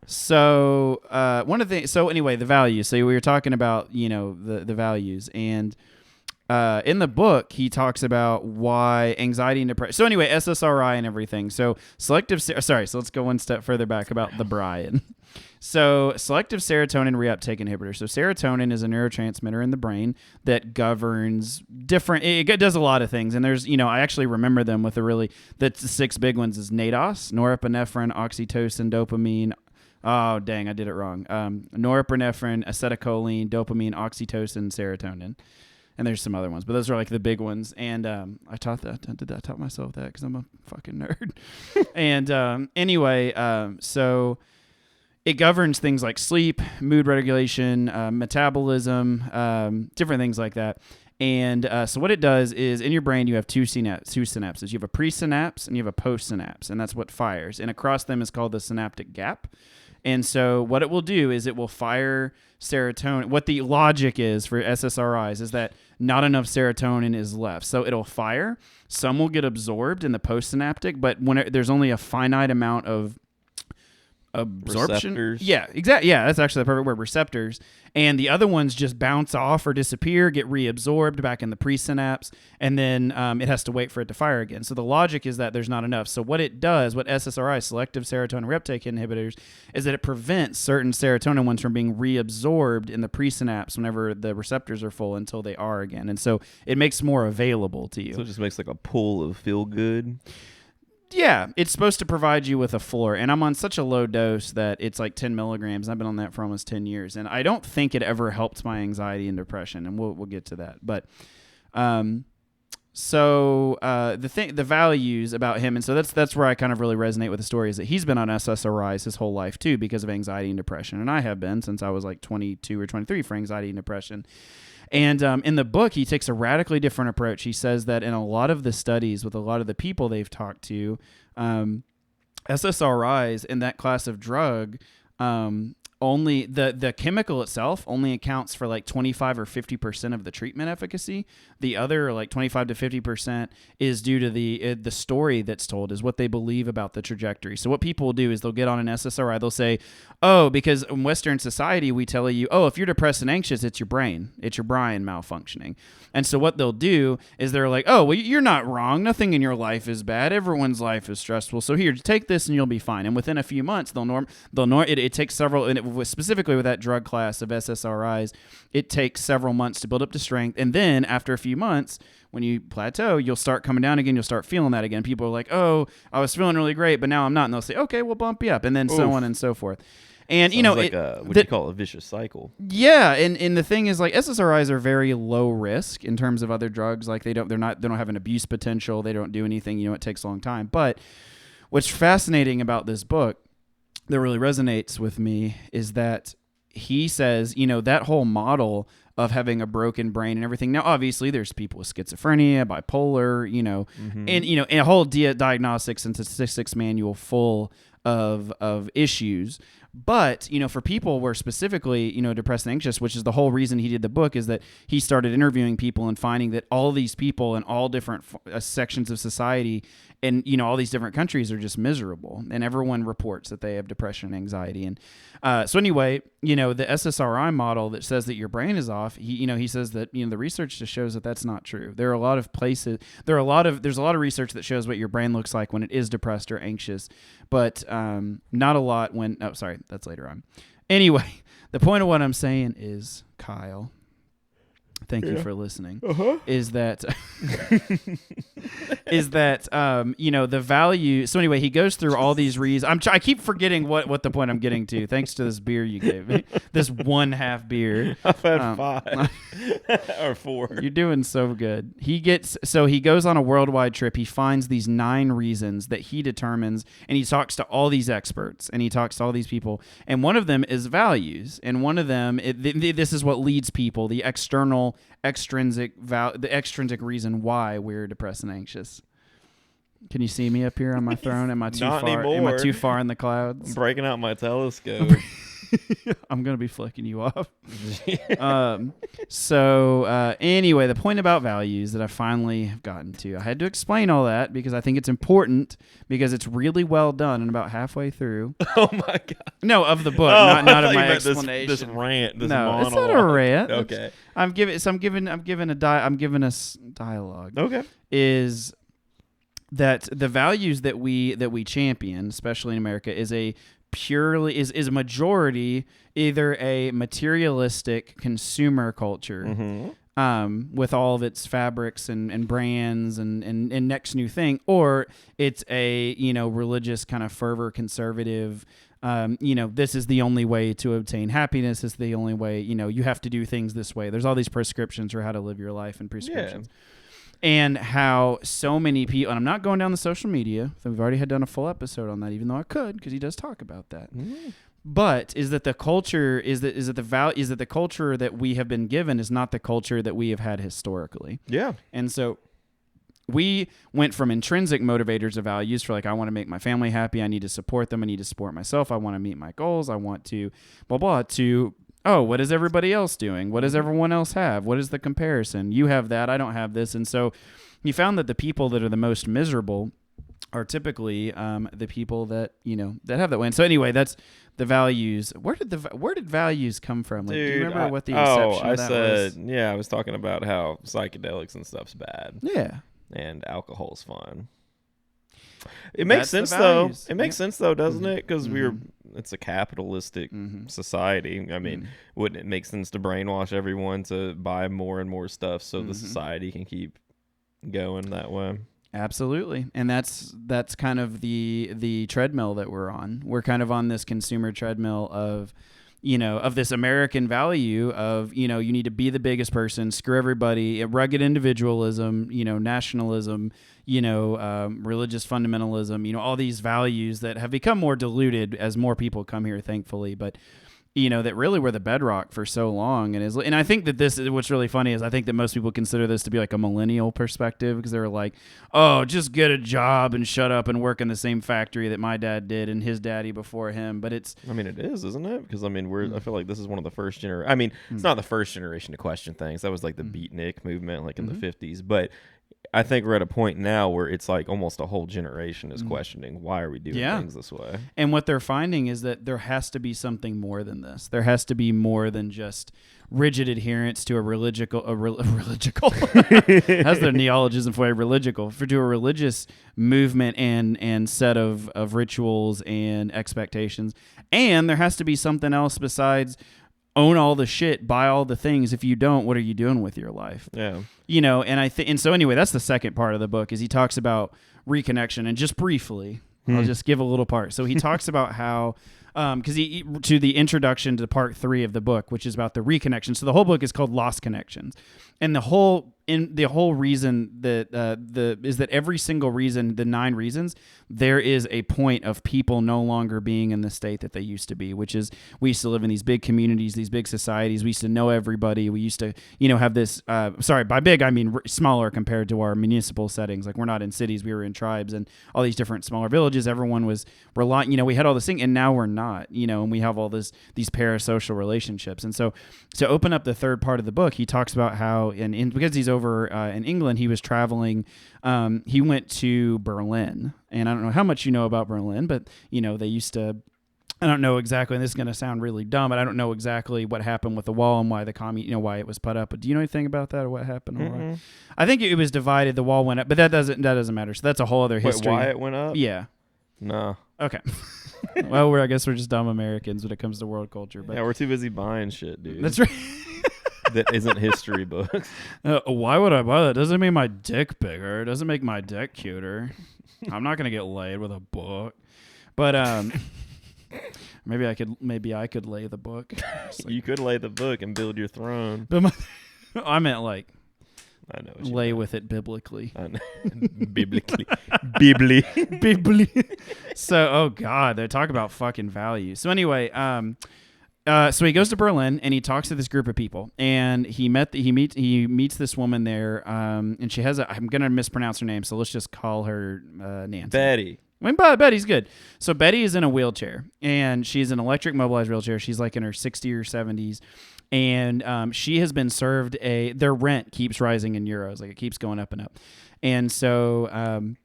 A: So one of the things. So anyway, the values. So we were talking about the values, and in the book he talks about why anxiety and depression. So anyway, SSRI and everything. So So let's go one step further back about the Brian. So selective serotonin reuptake inhibitor. So serotonin is a neurotransmitter in the brain that governs different. It does a lot of things, and there's I actually remember them with the 6 big ones is NADOS, norepinephrine, oxytocin, dopamine. Oh, dang, I did it wrong. Norepinephrine, acetylcholine, dopamine, oxytocin, serotonin. and there's some other ones, but those are like the big ones. And I taught myself that because I'm a fucking nerd. And anyway, so it governs things like sleep, mood regulation, metabolism, different things like that. And so what it does is in your brain you have two synapses. You have a presynapse and you have a postsynapse, and that's what fires. And across them is called the synaptic gap. And so what it will do is it will fire serotonin. What the logic is for SSRIs is that not enough serotonin is left. So it'll fire. Some will get absorbed in the postsynaptic, but there's only a finite amount of absorption.
B: Receptors.
A: Yeah, exactly. Yeah, that's actually the perfect word, receptors. And the other ones just bounce off or disappear, get reabsorbed back in the presynapse, and then it has to wait for it to fire again. So the logic is that there's not enough. So what it does, what SSRI, selective serotonin reuptake inhibitors, is that it prevents certain serotonin ones from being reabsorbed in the presynapse whenever the receptors are full until they are again. And so it makes more available to you.
B: So it just makes like a pool of feel good.
A: Yeah, it's supposed to provide you with a floor, and I'm on such a low dose that it's like 10 milligrams. I've been on that for almost 10 years, and I don't think it ever helped my anxiety and depression, and we'll get to that. But the values about him, and so that's where I kind of really resonate with the story, is that he's been on SSRIs his whole life too because of anxiety and depression, and I have been since I was like 22 or 23 for anxiety and depression. And in the book, he takes a radically different approach. He says that in a lot of the studies with a lot of the people they've talked to, SSRIs in that class of drug, only the chemical itself only accounts for like 25 or 50% of the treatment efficacy. The other like 25 to 50% is due to the story that's told, is what they believe about the trajectory. So what people will do is they'll get on an SSRI. They'll say, oh, because in Western society we tell you, oh, if you're depressed and anxious, it's your brain malfunctioning. And so what they'll do is they're like, oh, well, you're not wrong. Nothing in your life is bad. Everyone's life is stressful. So here, take this and you'll be fine. And within a few months, it takes several, and specifically with that drug class of SSRIs, it takes several months to build up to strength. And then after a few months, when you plateau, you'll start coming down again. You'll start feeling that again. People are like, oh, I was feeling really great, but now I'm not. And they'll say, okay, we'll bump you up. And then so on and so forth. And
B: Sounds like what do you call a vicious cycle?
A: Yeah, and the thing is, like, SSRIs are very low risk in terms of other drugs. Like they don't have an abuse potential. They don't do anything. It takes a long time. But what's fascinating about this book that really resonates with me is that he says, that whole model of having a broken brain and everything. Now, obviously, there's people with schizophrenia, bipolar, and a whole diagnostics and statistics manual full of issues. But, for people where specifically, depressed and anxious, which is the whole reason he did the book, is that he started interviewing people and finding that all these people in all different sections of society and, all these different countries are just miserable. And everyone reports that they have depression and anxiety. And so anyway, the SSRI model that says that your brain is off, he says that, the research just shows that that's not true. There are a lot of places, there's a lot of research that shows what your brain looks like when it is depressed or anxious, but not a lot when, oh, sorry, that's later on. Anyway, the point of what I'm saying is, Kyle, thank you for listening, is that the value. So anyway, he goes through all these reasons. I keep forgetting what the point I'm getting to, thanks to this beer you gave me, this 1/2 beer.
B: I've had 5 or 4.
A: You're doing so good. He goes on a worldwide trip. He finds these 9 reasons that he determines, and he talks to all these experts, and he talks to all these people, and one of them is values, and one of them, this is what leads people, the extrinsic reason why we're depressed and anxious. Can you see me up here on my throne? Am I too
B: Not
A: far?
B: anymore.
A: Am I too far in the clouds?
B: I'm breaking out my telescope.
A: I'm gonna be flicking you off. Anyway, the point about values that I finally have gotten to, I had to explain all that because I think it's important, because it's really well done and about halfvey through.
B: Oh my god!
A: No, of the book, not of my explanation.
B: This rant, this
A: no,
B: monologue.
A: It's not a rant.
B: Okay,
A: I'm giving us dialogue.
B: Okay,
A: is that the values that we champion, especially in America, is a majority either a materialistic consumer culture, with all of its fabrics and brands and next new thing, or it's a, religious kind of fervor conservative, this is the only way to obtain happiness. This is the only way, you have to do things this way. There's all these prescriptions for how to live your life and prescriptions. Yeah. And how so many people, and I'm not going down the social media, so we've already had done a full episode on that, even though I could, because he does talk about that. Mm. But is that the culture the culture that we have been given is not the culture that we have had historically. Yeah. And so we went from intrinsic motivators of values for like, I want to make my family happy, I need to support them, I need to support myself, I want to meet my goals, I want to blah blah, to what is everybody else doing? What does everyone else have? What is the comparison? You have that, I don't have this. And so you found that the people that are the most miserable are typically the people that that have that way. And so anyway, that's the values. Where did values come from? Like,
B: dude,
A: do you remember what the inception of that was?
B: Yeah, I was talking about how psychedelics and stuff's bad.
A: Yeah,
B: and alcohol's fun. It makes sense though. It makes sense though, doesn't it? Because it's a capitalistic society. I mean, wouldn't it make sense to brainwash everyone to buy more and more stuff so the society can keep going that way?
A: Absolutely. And that's kind of the treadmill that we're on. We're kind of on this consumer treadmill of, of this American value of, you need to be the biggest person, screw everybody, rugged individualism, nationalism, religious fundamentalism, all these values that have become more diluted as more people come here, thankfully. But that really were the bedrock for so long. And I think that this is what's really funny is I think that most people consider this to be like a millennial perspective because they're like, oh, just get a job and shut up and work in the same factory that my dad did and his daddy before him. But it
B: is, isn't it? Because I feel like this is one of the first generation. It's not the first generation to question things. That was like the beatnik movement, like in the 50s. But I think we're at a point now where it's like almost a whole generation is questioning why are we doing things this way. And
A: what they're finding is that there has to be something more than this. There has to be more than just rigid adherence to a religical that's their neologism for a religious movement and set of rituals and expectations. And there has to be something else besides own all the shit, buy all the things. If you don't, what are you doing with your life? Yeah. And so anyway, that's the second part of the book is he talks about reconnection. And just briefly, I'll just give a little part. So he talks about how, because to the introduction to part 3 of the book, which is about the reconnection. So the whole book is called Lost Connections. And the whole reason that is that every single reason, the 9 reasons, there is a point of people no longer being in the state that they used to be, which is we used to live in these big communities, these big societies. We used to know everybody. We used to, have this, sorry, by big, I mean smaller compared to our municipal settings. Like we're not in cities, we were in tribes and all these different smaller villages. Everyone was relying, we had all this thing and now we're not, and we have all these parasocial relationships. And so to open up the third part of the book, he talks about how, because he's over in England, he was traveling. He went to Berlin, and I don't know how much you know about Berlin, but they used to. I don't know exactly, and this is going to sound really dumb, but I don't know exactly what happened with the wall and why why it was put up. But do you know anything about that or what happened? Mm-hmm. I think it was divided. The wall went up, but that doesn't matter. So that's a whole other history.
B: Why it went up?
A: Yeah.
B: No.
A: Okay. Well, I guess we're just dumb Americans when it comes to world culture. But
B: yeah, we're too busy buying shit, dude.
A: That's right.
B: That isn't history books.
A: Why would I buy that? It doesn't make my dick bigger. It doesn't make my dick cuter. I'm not gonna get laid with a book. But maybe I could lay the book.
B: Like, you could lay the book and build your throne.
A: But I meant like
B: I know
A: lay with it biblically.
B: Biblically.
A: So, oh God, they talk about fucking value. So anyway, so he goes to Berlin and he talks to this group of people, and he meets this woman there, and she has I'm gonna mispronounce her name, so let's just call her Nancy.
B: Betty.
A: Betty's good. So Betty is in a wheelchair, and she's an electric mobilized wheelchair. She's like in her 60s or 70s, and she has been served their rent keeps rising in euros, like it keeps going up and up, and so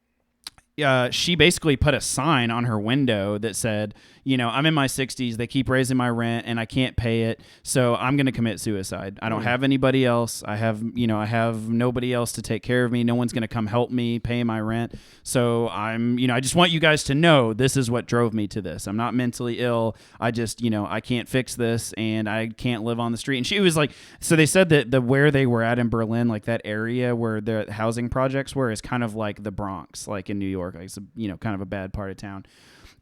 A: she basically put a sign on her window that said, I'm in my 60s. They keep raising my rent and I can't pay it. So I'm going to commit suicide. I don't have anybody else. I have nobody else to take care of me. No one's going to come help me pay my rent. So I just want you guys to know this is what drove me to this. I'm not mentally ill. I just, I can't fix this and I can't live on the street. And she was like, so they said that where they were at in Berlin, like that area where the housing projects were, is kind of like the Bronx, like in New York, like it's kind of a bad part of town.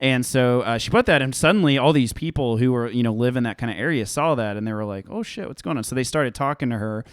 A: And so she put that, and suddenly all these people who were, live in that kind of area saw that, and they were like, oh, shit, what's going on? So they started talking to her,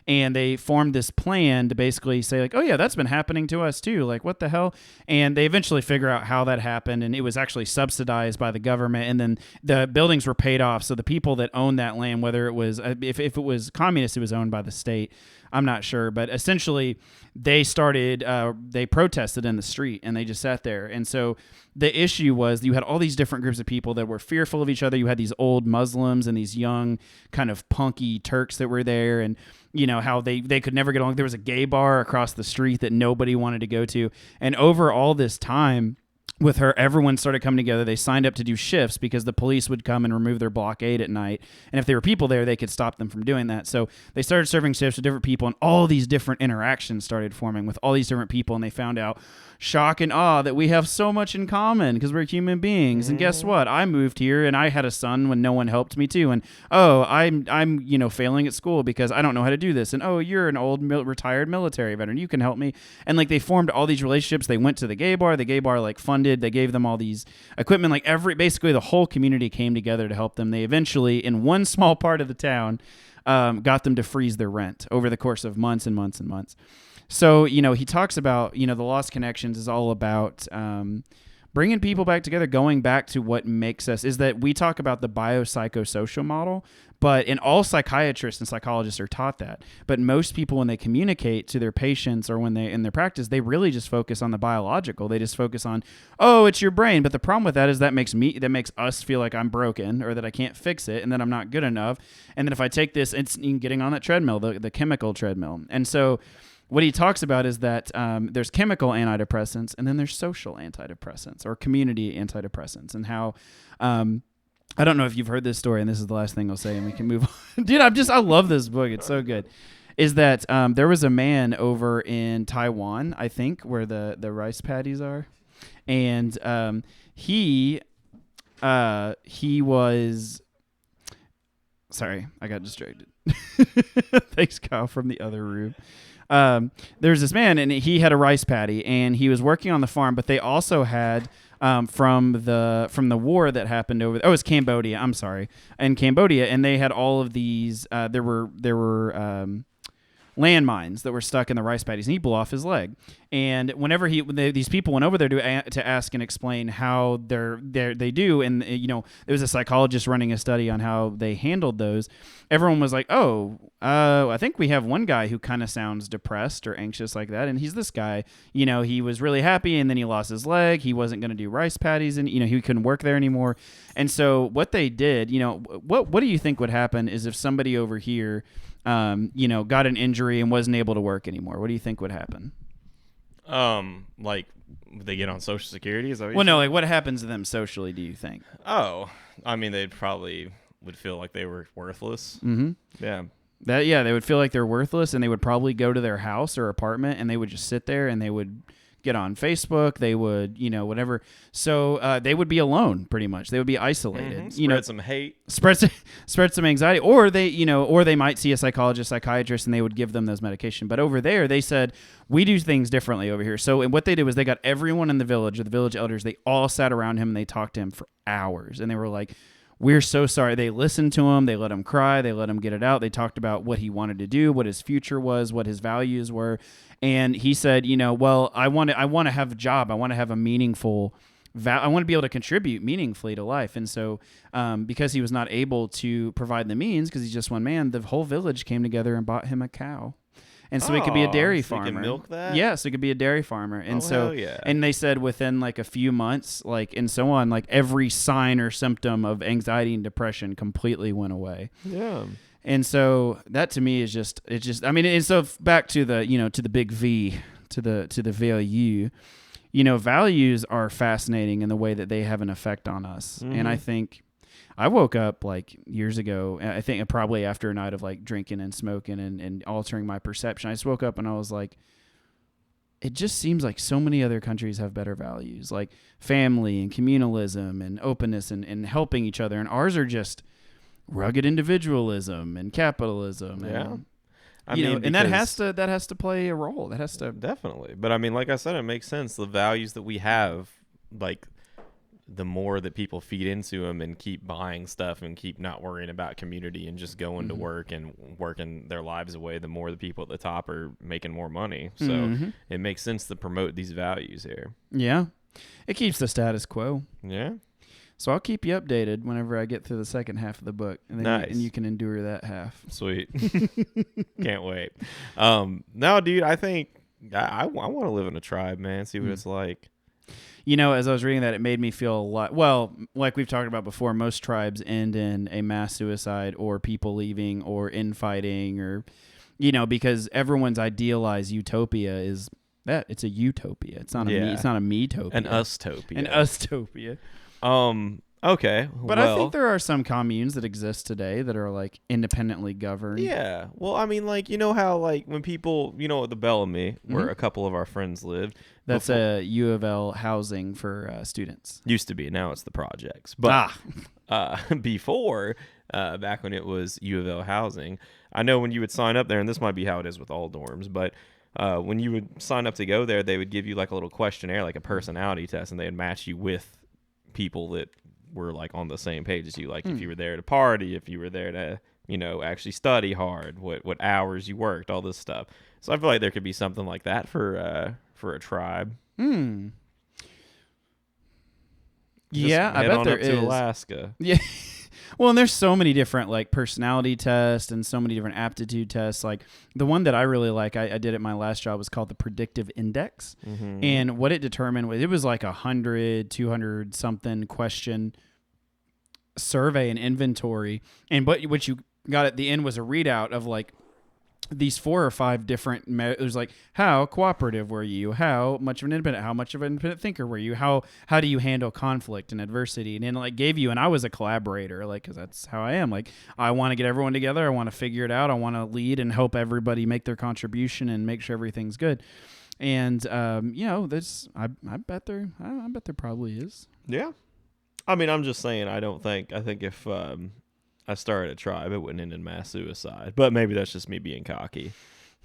A: and they formed this plan to basically say, like, oh, yeah, that's been happening to us, too. Like, what the hell? And they eventually figure out how that happened, and it was actually subsidized by the government, and then the buildings were paid off. So the people that owned that land, whether it was, if it was communist, it was owned by the state. I'm not sure, but essentially they protested in the street, and they just sat there. And so the issue was you had all these different groups of people that were fearful of each other. You had these old Muslims and these young kind of punky Turks that were there, and how they could never get along. There was a gay bar across the street that nobody wanted to go to. And over all this time with her, everyone started coming together. They signed up to do shifts because the police would come and remove their blockade at night. And if there were people there, they could stop them from doing that. So they started serving shifts with different people, and all these different interactions started forming with all these different people. And they found out, shock and awe, that we have so much in common because we're human beings. And guess what? I moved here and I had a son when no one helped me too. And I'm failing at school because I don't know how to do this. And you're an old retired military veteran. You can help me. And like they formed all these relationships. They went to the gay bar. The gay bar like funded. They gave them all these equipment. Like basically the whole community came together to help them. They eventually, in one small part of the town, got them to freeze their rent over the course of months and months and months. So, he talks about, the Lost Connections is all about bringing people back together, going back to what makes us, is that we talk about the biopsychosocial model, and all psychiatrists and psychologists are taught that. But most people, when they communicate to their patients or when they in their practice, they really just focus on the biological. They just focus on, it's your brain. But the problem with that is that makes us feel like I'm broken or that I can't fix it and that I'm not good enough. And then if I take this, it's getting on that treadmill, the chemical treadmill. And so what he talks about is that there's chemical antidepressants and then there's social antidepressants or community antidepressants, and how I don't know if you've heard this story, and this is the last thing I'll say and we can move on. Dude, I love this book. It's so good. Is that there was a man over in Taiwan, I think, where the rice paddies are. And he was... Sorry, I got distracted. Thanks, Kyle, from the other room. There's this man, and he had a rice paddy, and he was working on the farm, but they also had... from the war that happened over... it's Cambodia. I'm sorry. In Cambodia, and they had all of these... there were landmines that were stuck in the rice paddies, and he blew off his leg. And whenever these people went over there to ask and explain how they do, and there was a psychologist running a study on how they handled those. Everyone was like, I think we have one guy who kind of sounds depressed or anxious like that, and he's this guy. He was really happy, and then he lost his leg. He wasn't going to do rice paddies, and he couldn't work there anymore. And so what they did, what do you think would happen is if somebody over here got an injury and wasn't able to work anymore? What do you think would happen?
B: Like they get on Social Security? Is that what
A: well, no, like what happens to them socially, do you think?
B: They'd probably would feel like they were worthless.
A: Mm-hmm.
B: Yeah.
A: They would feel like they're worthless, and they would probably go to their house or apartment, and they would just sit there, and they would get on Facebook. They would, whatever. So they would be alone, pretty much. They would be isolated.
B: Spread some hate.
A: Spread some anxiety, or they might see a psychiatrist, and they would give them those medication. But over there, they said we do things differently over here. So what they did was they got everyone in the village, or the village elders. They all sat around him and they talked to him for hours, and they were like, we're so sorry. They listened to him. They let him cry. They let him get it out. They talked about what he wanted to do, what his future was, what his values were. And he said, I want to have a job. I want to have a meaningful I want to be able to contribute meaningfully to life. And so because he was not able to provide the means, because he's just one man, the whole village came together and bought him a cow. And so he could be a dairy farmer.
B: He can milk that?
A: Yeah, so he could be a dairy farmer. And
B: hell yeah.
A: And they said within like a few months, and so on, like every sign or symptom of anxiety and depression completely went away.
B: Yeah.
A: And so that to me is and so back to the, to the big V, to the value, values are fascinating in the way that they have an effect on us. And I think I woke up like years ago, I think probably after a night of like drinking and smoking and altering my perception. I just woke up and I was like, it just seems like so many other countries have better values, like family and communalism and openness and helping each other. And ours are just rugged individualism and capitalism.
B: Yeah.
A: And, and that has to play a role. That has to
B: definitely. But I mean, like I said, it makes sense. The values that we have, like the more that people feed into them and keep buying stuff and keep not worrying about community and just going to work and working their lives away, the more the people at the top are making more money. So it makes sense to promote these values here.
A: Yeah. It keeps the status quo.
B: Yeah.
A: So I'll keep you updated whenever I get through the second half of the book. And then
B: nice.
A: And you can endure that half.
B: Sweet. Can't wait. No, dude, I think I want to live in a tribe, man. See what it's like.
A: As I was reading that, it made me feel a lot. Well, like we've talked about before, most tribes end in a mass suicide or people leaving or infighting or, because everyone's idealized utopia is that it's a utopia. It's not it's not a me-topia.
B: An us-topia.
A: An us-topia.
B: Okay.
A: But I think there are some communes that exist today that are like independently governed.
B: Yeah. Well, I mean, like, how like when people, at the Bellamy, where a couple of our friends lived.
A: That's a U of L housing for students.
B: Used to be. Now it's the projects. But before, back when it was U of L housing, I know when you would sign up there, and this might be how it is with all dorms, but when you would sign up to go there, they would give you like a little questionnaire, like a personality test, and they'd match you with people that were like on the same page as you, like if you were there to party, if you were there to actually study hard, what hours you worked, all this stuff. So I feel like there could be something like that for a tribe.
A: Yeah, I bet there is.
B: To Alaska.
A: Yeah. Well, and there's so many different like personality tests and so many different aptitude tests. Like the one that I really like, I did at my last job, was called the predictive index. And what it determined was, it was like 100, 200 something question survey and inventory. And what you got at the end was a readout of like these 4 or 5 different it was like, how cooperative were you, how much of an independent thinker were you, how do you handle conflict and adversity, and then like gave you, and I was a collaborator, like, because that's how I am, like I want to get everyone together, I want to figure it out, I want to lead and help everybody make their contribution and make sure everything's good. And this I bet there probably is.
B: Yeah, I mean, I'm just saying, I think if I started a tribe, it wouldn't end in mass suicide. But maybe that's just me being cocky.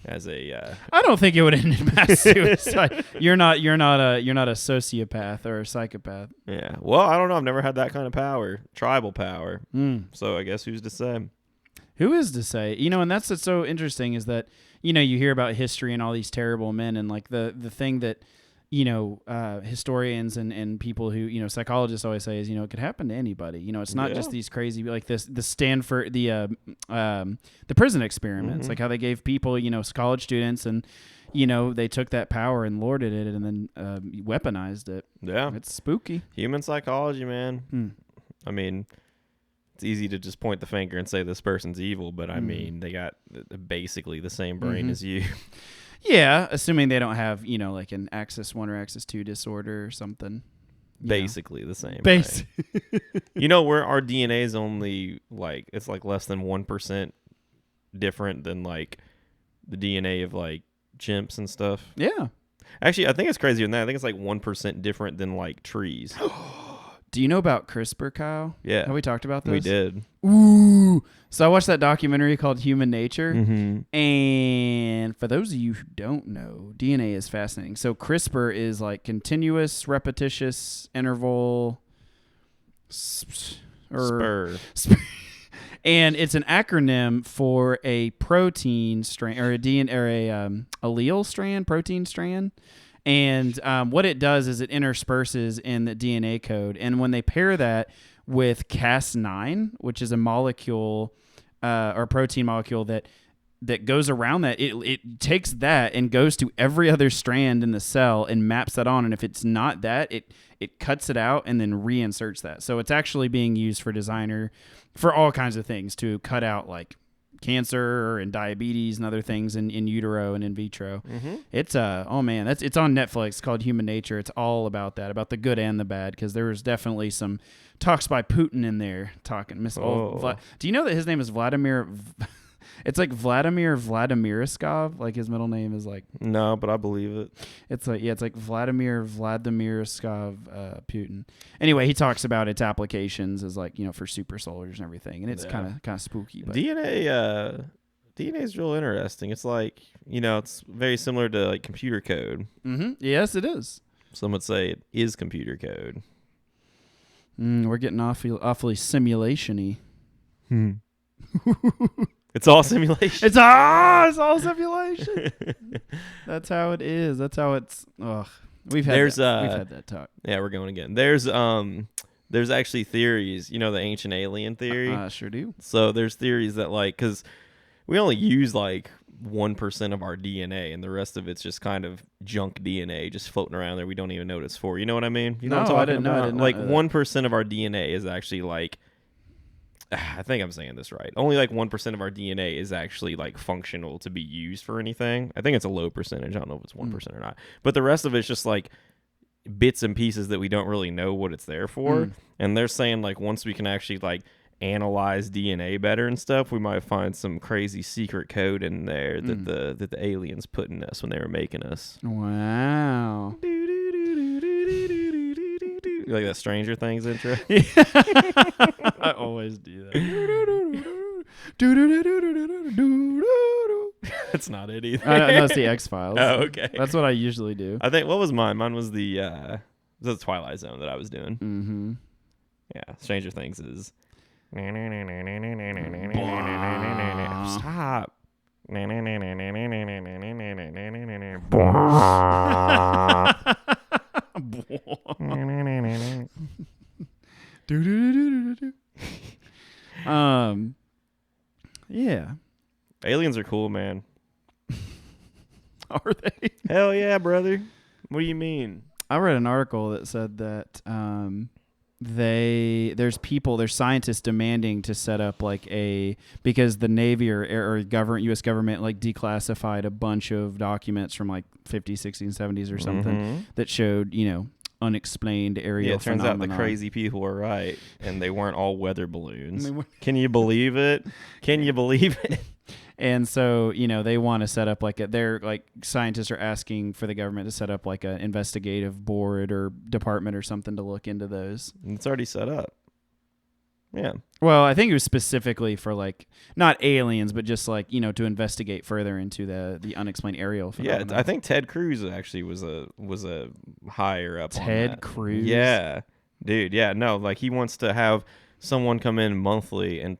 B: As a,
A: I don't think it would end in mass suicide. You're not a sociopath or a psychopath.
B: Yeah. Well, I don't know. I've never had that kind of power, tribal power. So I guess who's to say?
A: Who is to say? And that's what's so interesting is that you hear about history and all these terrible men, and like the thing that historians and people who, psychologists always say is, it could happen to anybody. It's not just these crazy, like the Stanford, the prison experiments, like how they gave people, college students, and, they took that power and lorded it and then weaponized it.
B: Yeah.
A: It's spooky.
B: Human psychology, man. I mean, it's easy to just point the finger and say this person's evil, but I mean, they got basically the same brain as you.
A: Yeah, assuming they don't have, like an axis 1 or axis 2 disorder or something.
B: Basically the same. Where our DNA is only like, it's like less than 1% different than like the DNA of like chimps and stuff.
A: Yeah.
B: Actually, I think it's crazier than that. I think it's like 1% different than like trees.
A: Do you know about CRISPR, Kyle?
B: Yeah.
A: Have we talked about this?
B: We did.
A: Ooh. So I watched that documentary called Human Nature. And for those of you who don't know, DNA is fascinating. So CRISPR is like continuous, repetitious, interval, and it's an acronym for a protein strand or a DNA or a allele strand, protein strand. And what it does is it intersperses in the DNA code. And when they pair that with Cas9, which is a molecule or protein molecule that goes around that, it takes that and goes to every other strand in the cell and maps that on. And if it's not that, it cuts it out and then reinserts that. So it's actually being used for all kinds of things to cut out like cancer and diabetes and other things in utero and in vitro.
B: Mm-hmm.
A: It's oh man, it's on Netflix. It's called Human Nature. It's all about that, about the good and the bad, because there was definitely some talks by Putin in there talking. Do you know that his name is Vladimir? It's like Vladimir Vladimirovskov. Like his middle name is like.
B: No, but I believe it.
A: It's like Vladimir Vladimirovskov Putin. Anyway, he talks about its applications as like, for super soldiers and everything, and it's kind of spooky. But
B: DNA is real interesting. It's like, it's very similar to like computer code.
A: Mm-hmm. Yes, it is.
B: Some would say it is computer code.
A: We're getting awfully simulation-y.
B: It's all simulation.
A: It's all simulation. That's how it is. That's how it's. Ugh. We've had that talk.
B: Yeah, we're going again. There's actually theories. The ancient alien theory.
A: I sure do.
B: So there's theories that because we only use 1% of our DNA, and the rest of it's just kind of junk DNA just floating around there. We don't even know what it's for. You know what I mean? You know what I'm talking about?
A: I didn't know
B: 1% of our DNA is actually I think I'm saying this right. Only 1% of our DNA is actually functional to be used for anything. I think it's a low percentage. I don't know if it's 1% or not. But the rest of it's just bits and pieces that we don't really know what it's there for. And they're saying once we can actually analyze DNA better and stuff, we might find some crazy secret code in there that the aliens put in us when they were making us.
A: Wow.
B: You like that Stranger Things intro?
A: I always do that.
B: That's not it either.
A: No, it's the X-Files.
B: Oh, okay.
A: That's what I usually do.
B: I think, what was mine? Mine was the Twilight Zone that I was doing.
A: Mm-hmm.
B: Yeah, Stranger Things is... Stop.
A: Yeah.
B: Aliens are cool, man.
A: Are they?
B: Hell yeah, brother. What do you mean?
A: I read an article that said that there's scientists demanding to set up because the Navy or U.S. government declassified a bunch of documents from 50s, 60s, and 70s or something that showed unexplained aerial
B: it turns
A: phenomenon.
B: out the crazy people were right, and they weren't all weather balloons. Can you believe it? Can you believe it?
A: And so, they want to set up scientists are asking for the government to set up an investigative board or department or something to look into those.
B: It's already set up. Yeah.
A: Well, I think it was specifically for not aliens, but just to investigate further into the unexplained aerial phenomenon.
B: Yeah, I think Ted Cruz actually was a higher up on that.
A: Ted Cruz?
B: Yeah. Dude, yeah, no, he wants to have someone come in monthly and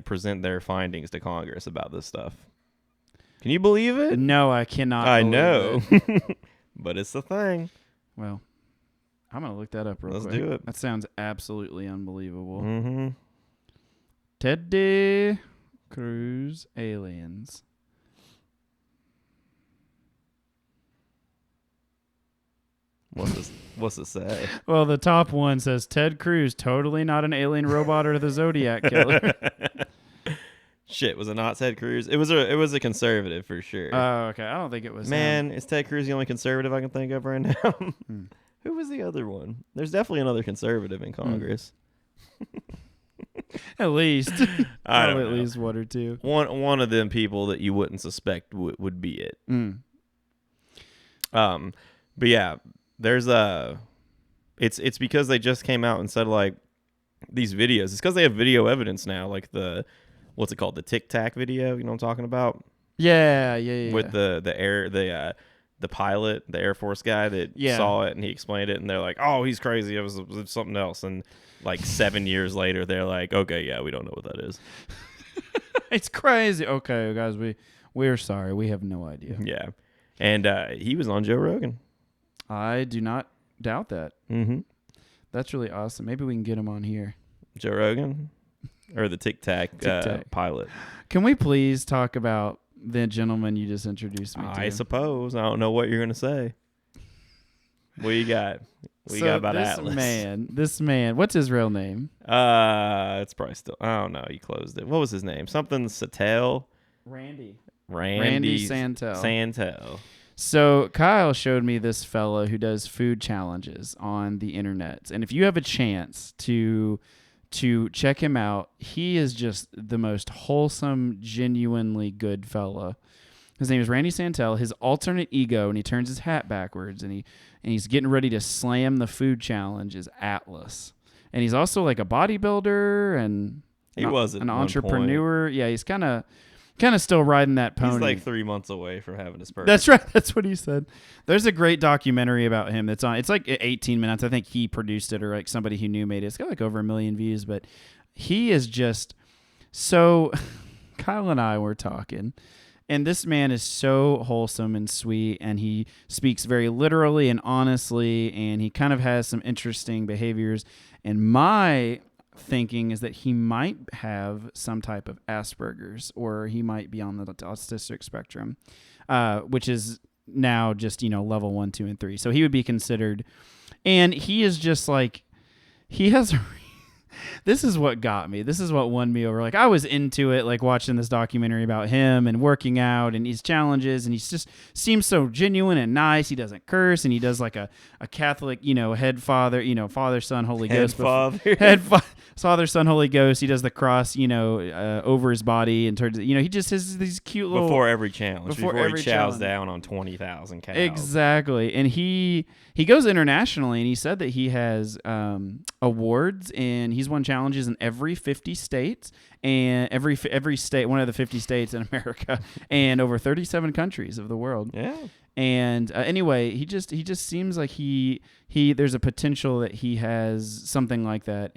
B: present their findings to Congress about this stuff. Can you believe it?
A: No, I cannot.
B: I know. But it's the thing.
A: Well, I'm going to look that up real quick.
B: Let's do it.
A: That sounds absolutely unbelievable.
B: Mm-hmm.
A: Ted Cruz aliens.
B: What's it say?
A: Well, the top one says Ted Cruz, totally not an alien robot or the Zodiac killer.
B: Shit, was it not Ted Cruz? It was a conservative for sure.
A: Oh, okay. I don't think it was.
B: Man, is Ted Cruz the only conservative I can think of right now? Who was the other one? There's definitely another conservative in Congress.
A: At least.
B: I don't know.
A: At least one or two.
B: One of them people that you wouldn't suspect would be it. But yeah, there's it's because they just came out and said these videos. It's because they have video evidence now, the what's it called, the Tic Tac video. You know what I'm talking about?
A: Yeah.
B: With the pilot, the Air Force guy that saw it and he explained it, and they're like, "Oh, he's crazy. It was something else." And 7 years later, they're like, "Okay, yeah, we don't know what that is."
A: It's crazy. Okay, guys, we're sorry. We have no idea.
B: Yeah, and he was on Joe Rogan.
A: I do not doubt that.
B: Mm-hmm.
A: That's really awesome. Maybe we can get him on here.
B: Joe Rogan, or the Tic Tac pilot.
A: Can we please talk about the gentleman you just introduced me to?
B: I suppose. I don't know what you're going to say. What you got? What you
A: So
B: got about
A: this
B: Atlas?
A: this man, what's his real name?
B: It's probably still. I don't know. You closed it. What was his name? Something Sattel.
A: Randy
B: Randy
A: Santel.
B: Santel.
A: So Kyle showed me this fella who does food challenges on the internet, and if you have a chance to check him out, he is just the most wholesome, genuinely good fella. His name is Randy Santel. His alternate ego, and he turns his hat backwards, and he's getting ready to slam the food challenge, is Atlas. And he's also like a bodybuilder and
B: He was at
A: an
B: one
A: entrepreneur. Yeah, he's kind of still riding that pony.
B: He's like 3 months away from having his birthday.
A: That's right. That's what he said. There's a great documentary about him that's on. It's like 18 minutes. I think he produced it, or like somebody he knew made it. It's got like over 1 million views, but he is just so. Kyle and I were talking, and this man is so wholesome and sweet, and he speaks very literally and honestly, and he kind of has some interesting behaviors. And my thinking is that he might have some type of Asperger's, or he might be on the autistic spectrum, which is now just, level 1, 2, and 3. So he would be considered, and he is just like, he has this is what got me. This is what won me over. Like, I was into it, like watching this documentary about him and working out and his challenges, and he just seems so genuine and nice. He doesn't curse, and he does like a Catholic, head father, Father, Son, Holy Ghost. Father, Son, Holy Ghost. He does the cross, over his body and turns, he just has these cute little
B: before every challenge. Before
A: every
B: he chows
A: challenge.
B: down on 20,000 cows.
A: Exactly. And he goes internationally, and he said that he has awards, and he's won challenges in every 50 states, and every state, one of the 50 states in America, and over 37 countries of the world.
B: Yeah.
A: And anyway, he just seems like he there's a potential that he has something like that.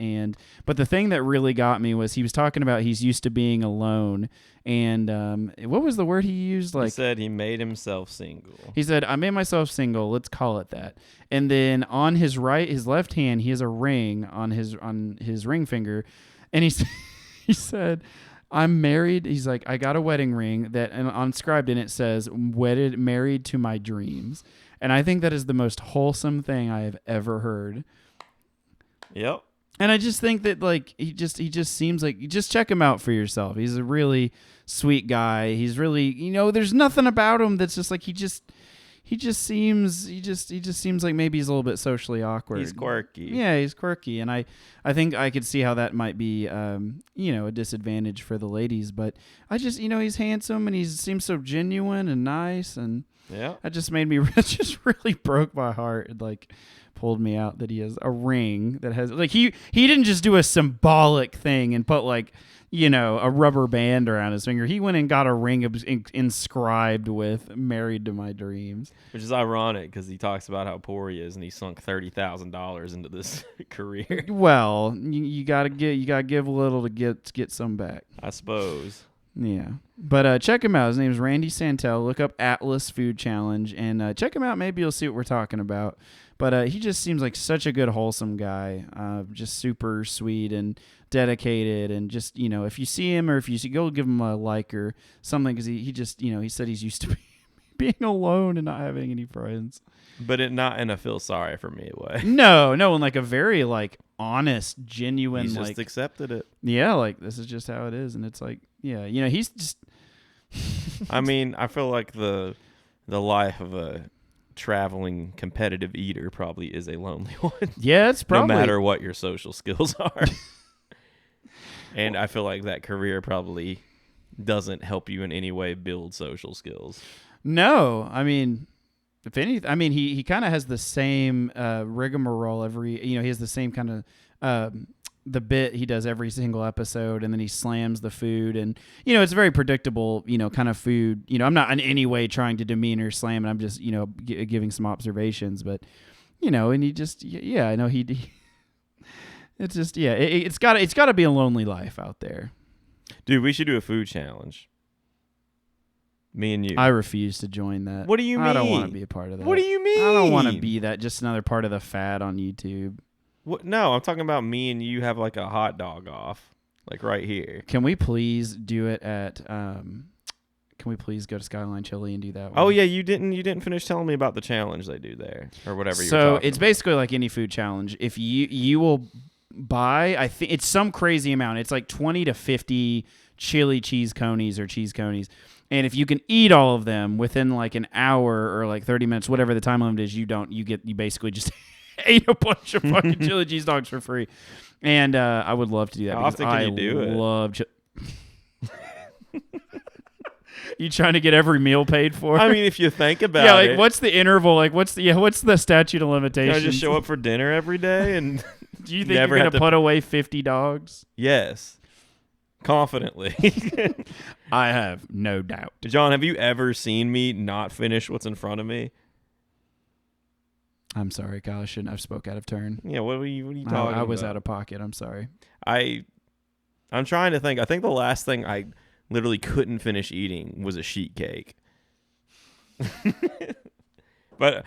A: But the thing that really got me was he was talking about he's used to being alone. And what was the word he used? Like,
B: he said he made himself single.
A: He said, I made myself single. Let's call it that. And then on his left hand, he has a ring on his ring finger. And he said, I'm married. He's like, I got a wedding ring that, and inscribed in it says, married to my dreams. And I think that is the most wholesome thing I have ever heard.
B: Yep.
A: And I just think that, like, he just seems like, just check him out for yourself. He's a really sweet guy. He's really, there's nothing about him that's just like, he just seems like maybe he's a little bit socially awkward.
B: He's quirky.
A: Yeah, he's quirky. And I think I could see how that might be, a disadvantage for the ladies. But I just, he's handsome, and he seems so genuine and nice. And
B: yeah,
A: that just made me, it just really broke my heart. It, like, pulled me out that he has a ring that has, like, he didn't just do a symbolic thing and put, like, a rubber band around his finger. He went and got a ring inscribed with "Married to My Dreams,"
B: which is ironic because he talks about how poor he is, and he sunk $30,000 into this career.
A: Well, you gotta give a little to get some back,
B: I suppose.
A: Yeah, but check him out. His name is Randy Santel. Look up Atlas Food Challenge and check him out. Maybe you'll see what we're talking about. But he just seems like such a good, wholesome guy. Just super sweet and dedicated. And just, if you see him, or if you see, go give him a like or something, because he just, he said he's used to being alone and not having any friends.
B: But not in a feel sorry for me way.
A: No, in like a very, like, honest, genuine,
B: he's
A: like,
B: just accepted it.
A: Yeah, like, this is just how it is. And it's like, yeah, he's just.
B: I mean, I feel like the life of a traveling competitive eater probably is a lonely one.
A: Yeah, it's probably,
B: no matter what your social skills are. And I feel like that career probably doesn't help you in any way build social skills.
A: No, I mean, if anything, he kind of has the same rigmarole every, he has the same kind of the bit he does every single episode, and then he slams the food, and it's very predictable, kind of food. I'm not in any way trying to demean or slam it. I'm just giving some observations, but and he just I know he it's just it's got to be a lonely life out there.
B: Dude, we should do a food challenge. Me and you.
A: I refuse to join that.
B: What do you mean?
A: I don't want to be a part of that.
B: What do you mean?
A: I don't want to be that. Just another part of the fad on YouTube.
B: What? No, I'm talking about me and you have like a hot dog off, like right here.
A: Can we please do it at? Can Can we please go to Skyline Chili and do that one?
B: Oh yeah, you didn't finish telling me about the challenge they do there or whatever. You were
A: So
B: talking
A: it's
B: about.
A: basically like any food challenge. If you will buy, I think it's some crazy amount. It's like 20 to 50 chili cheese conies or cheese conies. And if you can eat all of them within like an hour or like 30 minutes, whatever the time limit is, you basically just ate a bunch of fucking chili cheese dogs for free. And I would love to do that.
B: How
A: because
B: often can
A: I
B: you do it?
A: love you trying to get every meal paid for?
B: I mean, if you think about
A: yeah, like
B: it,
A: what's the interval? Like what's the statute of
B: can
A: limitations?
B: I just show up for dinner every day and
A: Do you think
B: never
A: you're
B: have
A: gonna
B: to
A: put away 50 dogs?
B: Yes, confidently.
A: I have no doubt.
B: John, have you ever seen me not finish what's in front of me?
A: I'm sorry, Kyle. I shouldn't have spoke out of turn.
B: Yeah, what are you talking about?
A: I was out of pocket. I'm sorry.
B: I'm trying to think. I think the last thing I literally couldn't finish eating was a sheet cake. but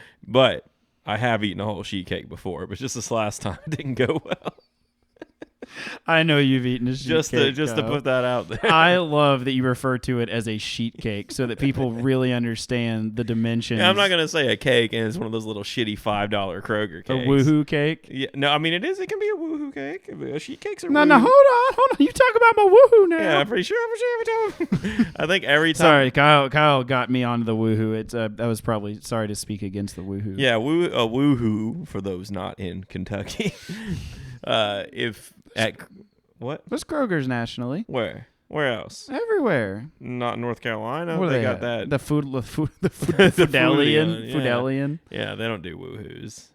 B: I have eaten a whole sheet cake before, but just this last time it didn't go well.
A: I know you've eaten a sheet cake.
B: Just to put that out there.
A: I love that you refer to it as a sheet cake so that people really understand the dimensions.
B: Yeah, I'm not gonna say a cake, and it's one of those little shitty $5 Kroger cakes.
A: A woohoo cake?
B: Yeah, no, I mean it is. It can be a woohoo cake. Sheet cakes are
A: No,
B: woohoo.
A: hold on. You talk about my woohoo now.
B: Yeah, I'm pretty sure. Every time. I think every time.
A: Sorry, Kyle got me onto the woohoo. It's I was probably sorry to speak against the woohoo.
B: Yeah, woohoo for those not in Kentucky. If at what?
A: There's Kroger's nationally.
B: Where else?
A: Everywhere.
B: Not North Carolina.
A: What
B: They
A: got
B: that.
A: The
B: Foodalian,
A: Foodalian.
B: Yeah, they don't do woohoos.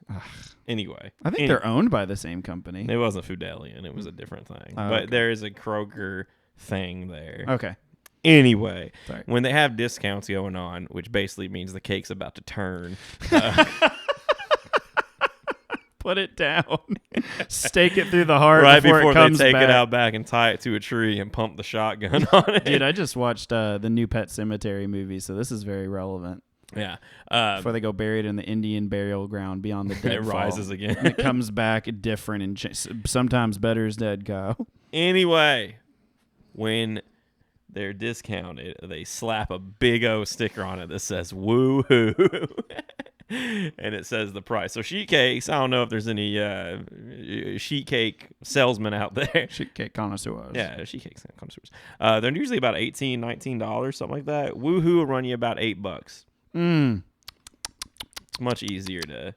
B: Anyway,
A: I think they're owned by the same company.
B: It wasn't Foodalian. It was a different thing.
A: Oh,
B: but
A: okay.
B: there is a Kroger thing there.
A: Okay.
B: Anyway,
A: Sorry.
B: when they have discounts going on, which basically means the cake's about to turn.
A: Put it down. Stake it through the heart
B: right
A: before
B: before
A: it comes
B: they take
A: back.
B: it out back and tie it to a tree and pump the shotgun on it.
A: Dude, I just watched the new Pet Cemetery movie, so this is very relevant.
B: Yeah.
A: Before they go bury it in the Indian burial ground beyond the
B: It
A: deadfall.
B: rises again.
A: And it comes back different and sometimes better is dead, Kyle.
B: Anyway, when they're discounted, they slap a big O sticker on it that says woo-hoo. And it says the price. So sheet cakes, I don't know if there's any sheet cake salesmen out there.
A: Sheet cake connoisseurs.
B: Yeah, sheet cakes connoisseurs. They're usually about $18, $19, something like that. Woohoo will run you about $8. It's much easier to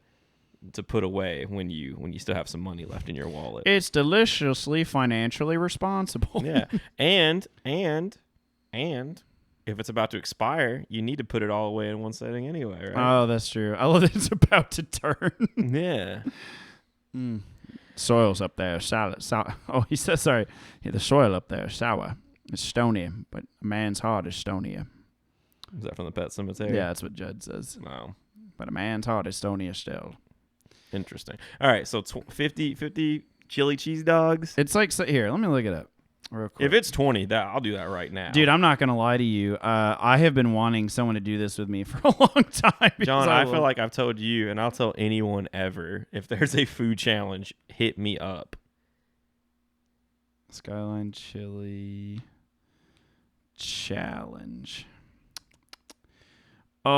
B: put away when you still have some money left in your wallet.
A: It's deliciously financially responsible.
B: Yeah. And if it's about to expire, you need to put it all away in one setting anyway, right?
A: Oh, that's true. I love that it's about to turn.
B: Yeah.
A: Soil's up there sour. Oh, he says, sorry. Yeah, the soil up there is sour. It's stony, but a man's heart is stonier.
B: Is that from the Pet Cemetery?
A: Yeah, that's what Judd says.
B: Wow.
A: But a man's heart is stonier still.
B: Interesting. All right, so 50 chili cheese dogs.
A: It's like, here, let me look it up real quick.
B: If it's 20, I'll do that right now.
A: Dude, I'm not going to lie to you. I have been wanting someone to do this with me for a long time.
B: John, I feel like I've told you, and I'll tell anyone ever, if there's a food challenge, hit me up.
A: Skyline Chili Challenge. Oh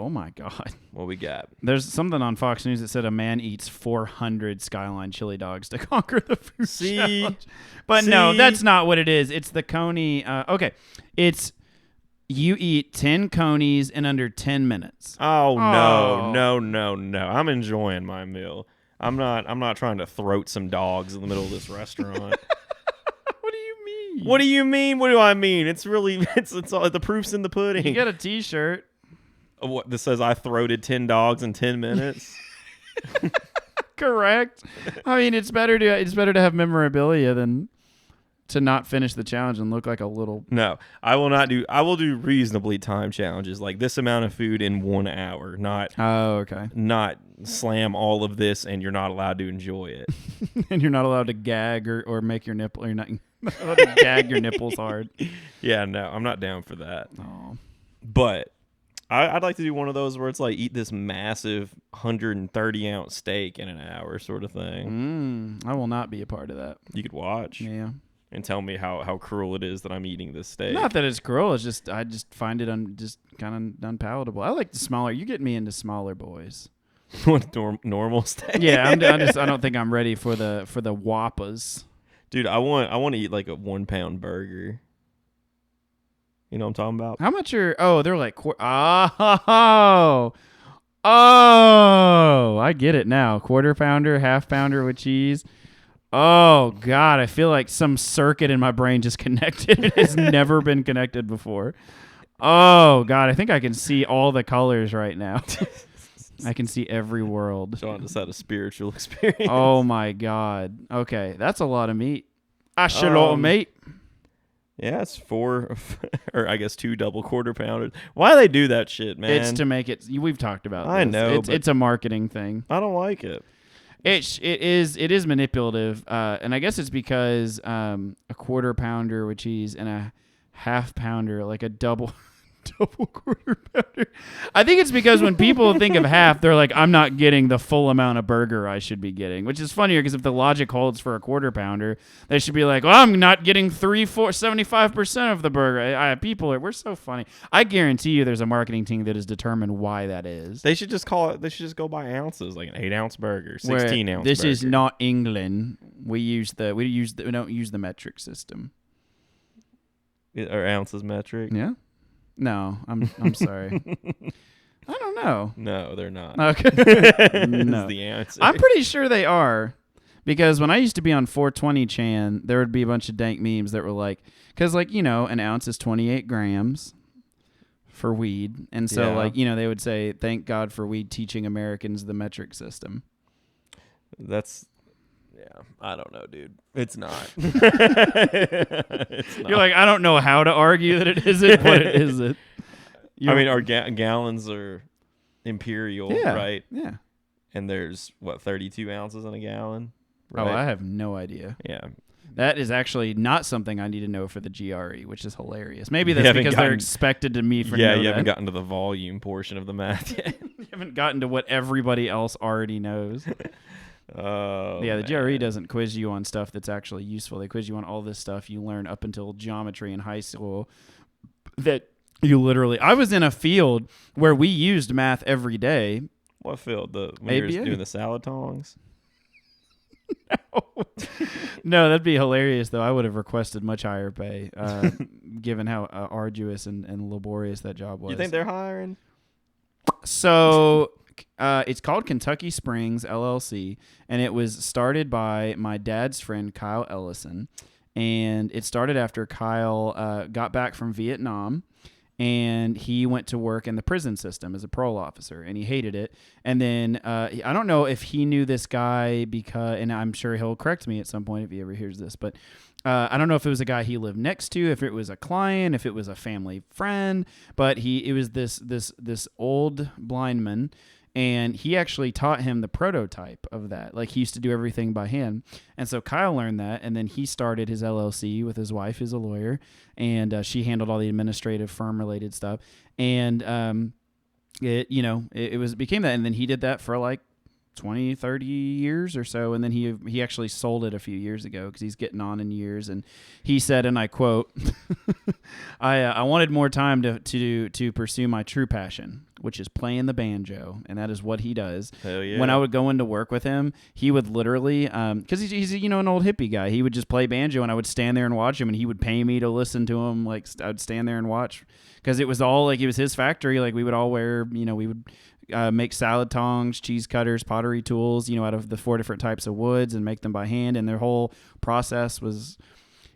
A: my God.
B: What we got?
A: There's something on Fox News that said a man eats 400 Skyline chili dogs to conquer the food challenge. But no, that's not what it is. It's the coney. Okay. It's you eat 10 conies in under 10 minutes.
B: Oh, no. I'm enjoying my meal. I'm not trying to throat some dogs in the middle of this restaurant.
A: What do you mean?
B: What do you mean? What do I mean? It's really it's all the proof's in the pudding.
A: You get a t-shirt.
B: What this says I throated 10 dogs in 10 minutes.
A: Correct. I mean, it's better to have memorabilia than to not finish the challenge and look like a little.
B: No, I will do reasonably timed challenges like this amount of food in 1 hour, not
A: okay.
B: Not slam all of this and you're not allowed to enjoy it.
A: And you're not allowed to gag or make your nipple. You're not allowed to gag your nipples hard.
B: Yeah, no, I'm not down for that.
A: Oh.
B: But I'd like to do one of those where it's like eat this massive 130-ounce steak in an hour sort of thing.
A: I will not be a part of that.
B: You could watch.
A: Yeah.
B: and tell me how cruel it is that I'm eating this steak.
A: Not that it's cruel. It's just I just find it just kind of unpalatable. I like the smaller. You get me into smaller boys.
B: What normal steak?
A: Yeah, I don't think I'm ready for the whoppers.
B: Dude, I want to eat like a 1 pound burger. You know what I'm talking about?
A: How much are? Oh, they're like oh, I get it now. Quarter pounder, half pounder with cheese. Oh God, I feel like some circuit in my brain just connected. It has never been connected before. Oh God, I think I can see all the colors right now. I can see every world.
B: John just had a spiritual experience.
A: Oh my God. Okay, that's a lot of meat. That's a lot of meat.
B: Yeah, it's 4, or I guess 2 double quarter pounders. Why do they do that shit, man?
A: It's to make it. We've talked about this.
B: I know,
A: It's a marketing thing.
B: I don't like it.
A: It is manipulative, and I guess it's because a quarter pounder with cheese and a half pounder, like a double quarter pounder. I think it's because when people think of half, they're like, I'm not getting the full amount of burger I should be getting, which is funnier because if the logic holds for a quarter pounder, they should be like, well, I'm not getting 75% of the burger. We're so funny. I guarantee you there's a marketing team that has determined why that is.
B: They should just go by ounces, like an 8-ounce burger, 16-ounce
A: This
B: burger.
A: is not England. We don't use the metric system.
B: Or ounces metric.
A: Yeah. No, I'm sorry. I don't know.
B: No, they're not.
A: Okay. No.
B: Is the answer.
A: I'm pretty sure they are. Because when I used to be on 420 Chan, there would be a bunch of dank memes that were like, because an ounce is 28 grams for weed. And so they would say, thank God for weed teaching Americans the metric system.
B: Yeah, I don't know, dude. It's not.
A: You're like, I don't know how to argue that it isn't, but it isn't.
B: Our gallons are imperial, right?
A: Yeah.
B: And there's, 32 ounces in a gallon? Right?
A: Oh, I have no idea.
B: Yeah.
A: That is actually not something I need to know for the GRE, which is hilarious. Maybe that's because they're expected to me for
B: Yeah, you haven't gotten to the volume portion of the math yet.
A: You haven't gotten to what everybody else already knows.
B: Oh,
A: yeah, the GRE doesn't quiz you on stuff that's actually useful. They quiz you on all this stuff you learn up until geometry in high school that you literally... I was in a field where we used math every day.
B: What field? When you were doing the salad tongs?
A: No, that'd be hilarious, though. I would have requested much higher pay, given how arduous and laborious that job was.
B: You think they're hiring?
A: So... it's called Kentucky Springs LLC, and it was started by my dad's friend Kyle Ellison, and it started after Kyle got back from Vietnam, and he went to work in the prison system as a parole officer, and he hated it. And then I don't know if he knew this guy because, and I'm sure he'll correct me at some point if he ever hears this, but I don't know if it was a guy he lived next to, if it was a client, if it was a family friend, but it was this old blind man. And he actually taught him the prototype of that. Like, he used to do everything by hand. And so Kyle learned that, and then he started his LLC with his wife, who's a lawyer, and she handled all the administrative firm-related stuff. And it became that, and then he did that for like 20, 30 years or so, and then he actually sold it a few years ago because he's getting on in years. And he said, and I quote, I wanted more time to pursue my true passion, which is playing the banjo, and that is what he does.
B: Hell yeah.
A: When I would go into work with him, he would literally, because he's an old hippie guy, he would just play banjo, and I would stand there and watch him, and he would pay me to listen to him. Like, I'd stand there and watch, because it was all like, it was his factory. Like, we would all wear, we would make salad tongs, cheese cutters, pottery tools, out of the 4 different types of woods, and make them by hand. And their whole process was,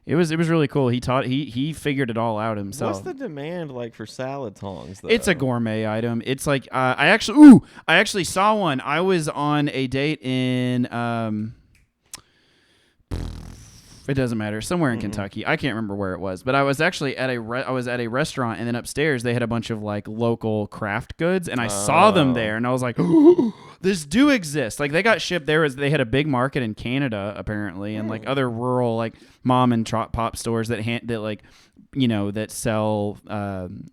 A: it was really cool. He figured it all out himself.
B: What's the demand like for salad tongs, though?
A: It's a gourmet item. It's like I actually saw one. I was on a date in it doesn't matter, somewhere in Kentucky. I can't remember where it was, but I was actually at a restaurant, and then upstairs they had a bunch of like local craft goods, and I saw them there, and I was like, this do exist. Like they got shipped. They had a big market in Canada apparently, and like other rural like mom and pop stores that that sell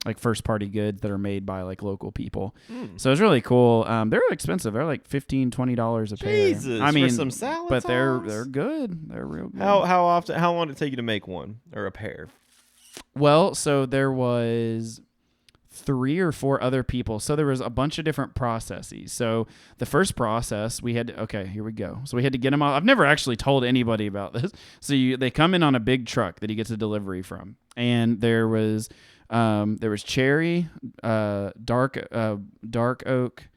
A: like first party goods that are made by like local people. So it's really cool. They're expensive. They're like $15-$20 a pair.
B: Jesus,
A: I mean,
B: for some salad
A: but they're
B: tongs?
A: good. They're real good.
B: How long did it take you to make one or a pair?
A: Well, so there was 3 or 4 other people. So there was a bunch of different processes. So the first process here we go. So we had to get them off. I've never actually told anybody about this. So they come in on a big truck that he gets a delivery from. And there was cherry, dark oak,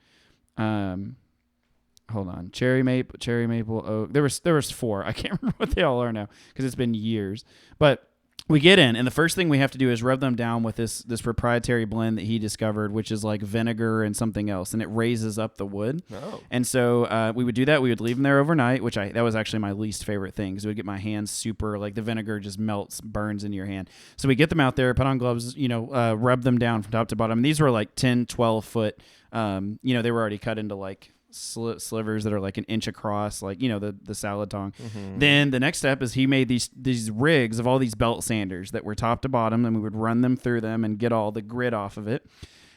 A: hold on, cherry maple oak. There was 4. I can't remember what they all are now because it's been years. But we get in, and the first thing we have to do is rub them down with this proprietary blend that he discovered, which is like vinegar and something else, and it raises up the wood.
B: Oh.
A: And so we would do that. We would leave them there overnight, that was actually my least favorite thing because it would get my hands super, like the vinegar just melts, burns into your hand. So we get them out there, put on gloves, rub them down from top to bottom. And these were like 10, 12 foot, they were already cut into like slivers that are like an inch across, like the salad tong. Then the next step is he made these rigs of all these belt sanders that were top to bottom, and we would run them through them and get all the grit off of it.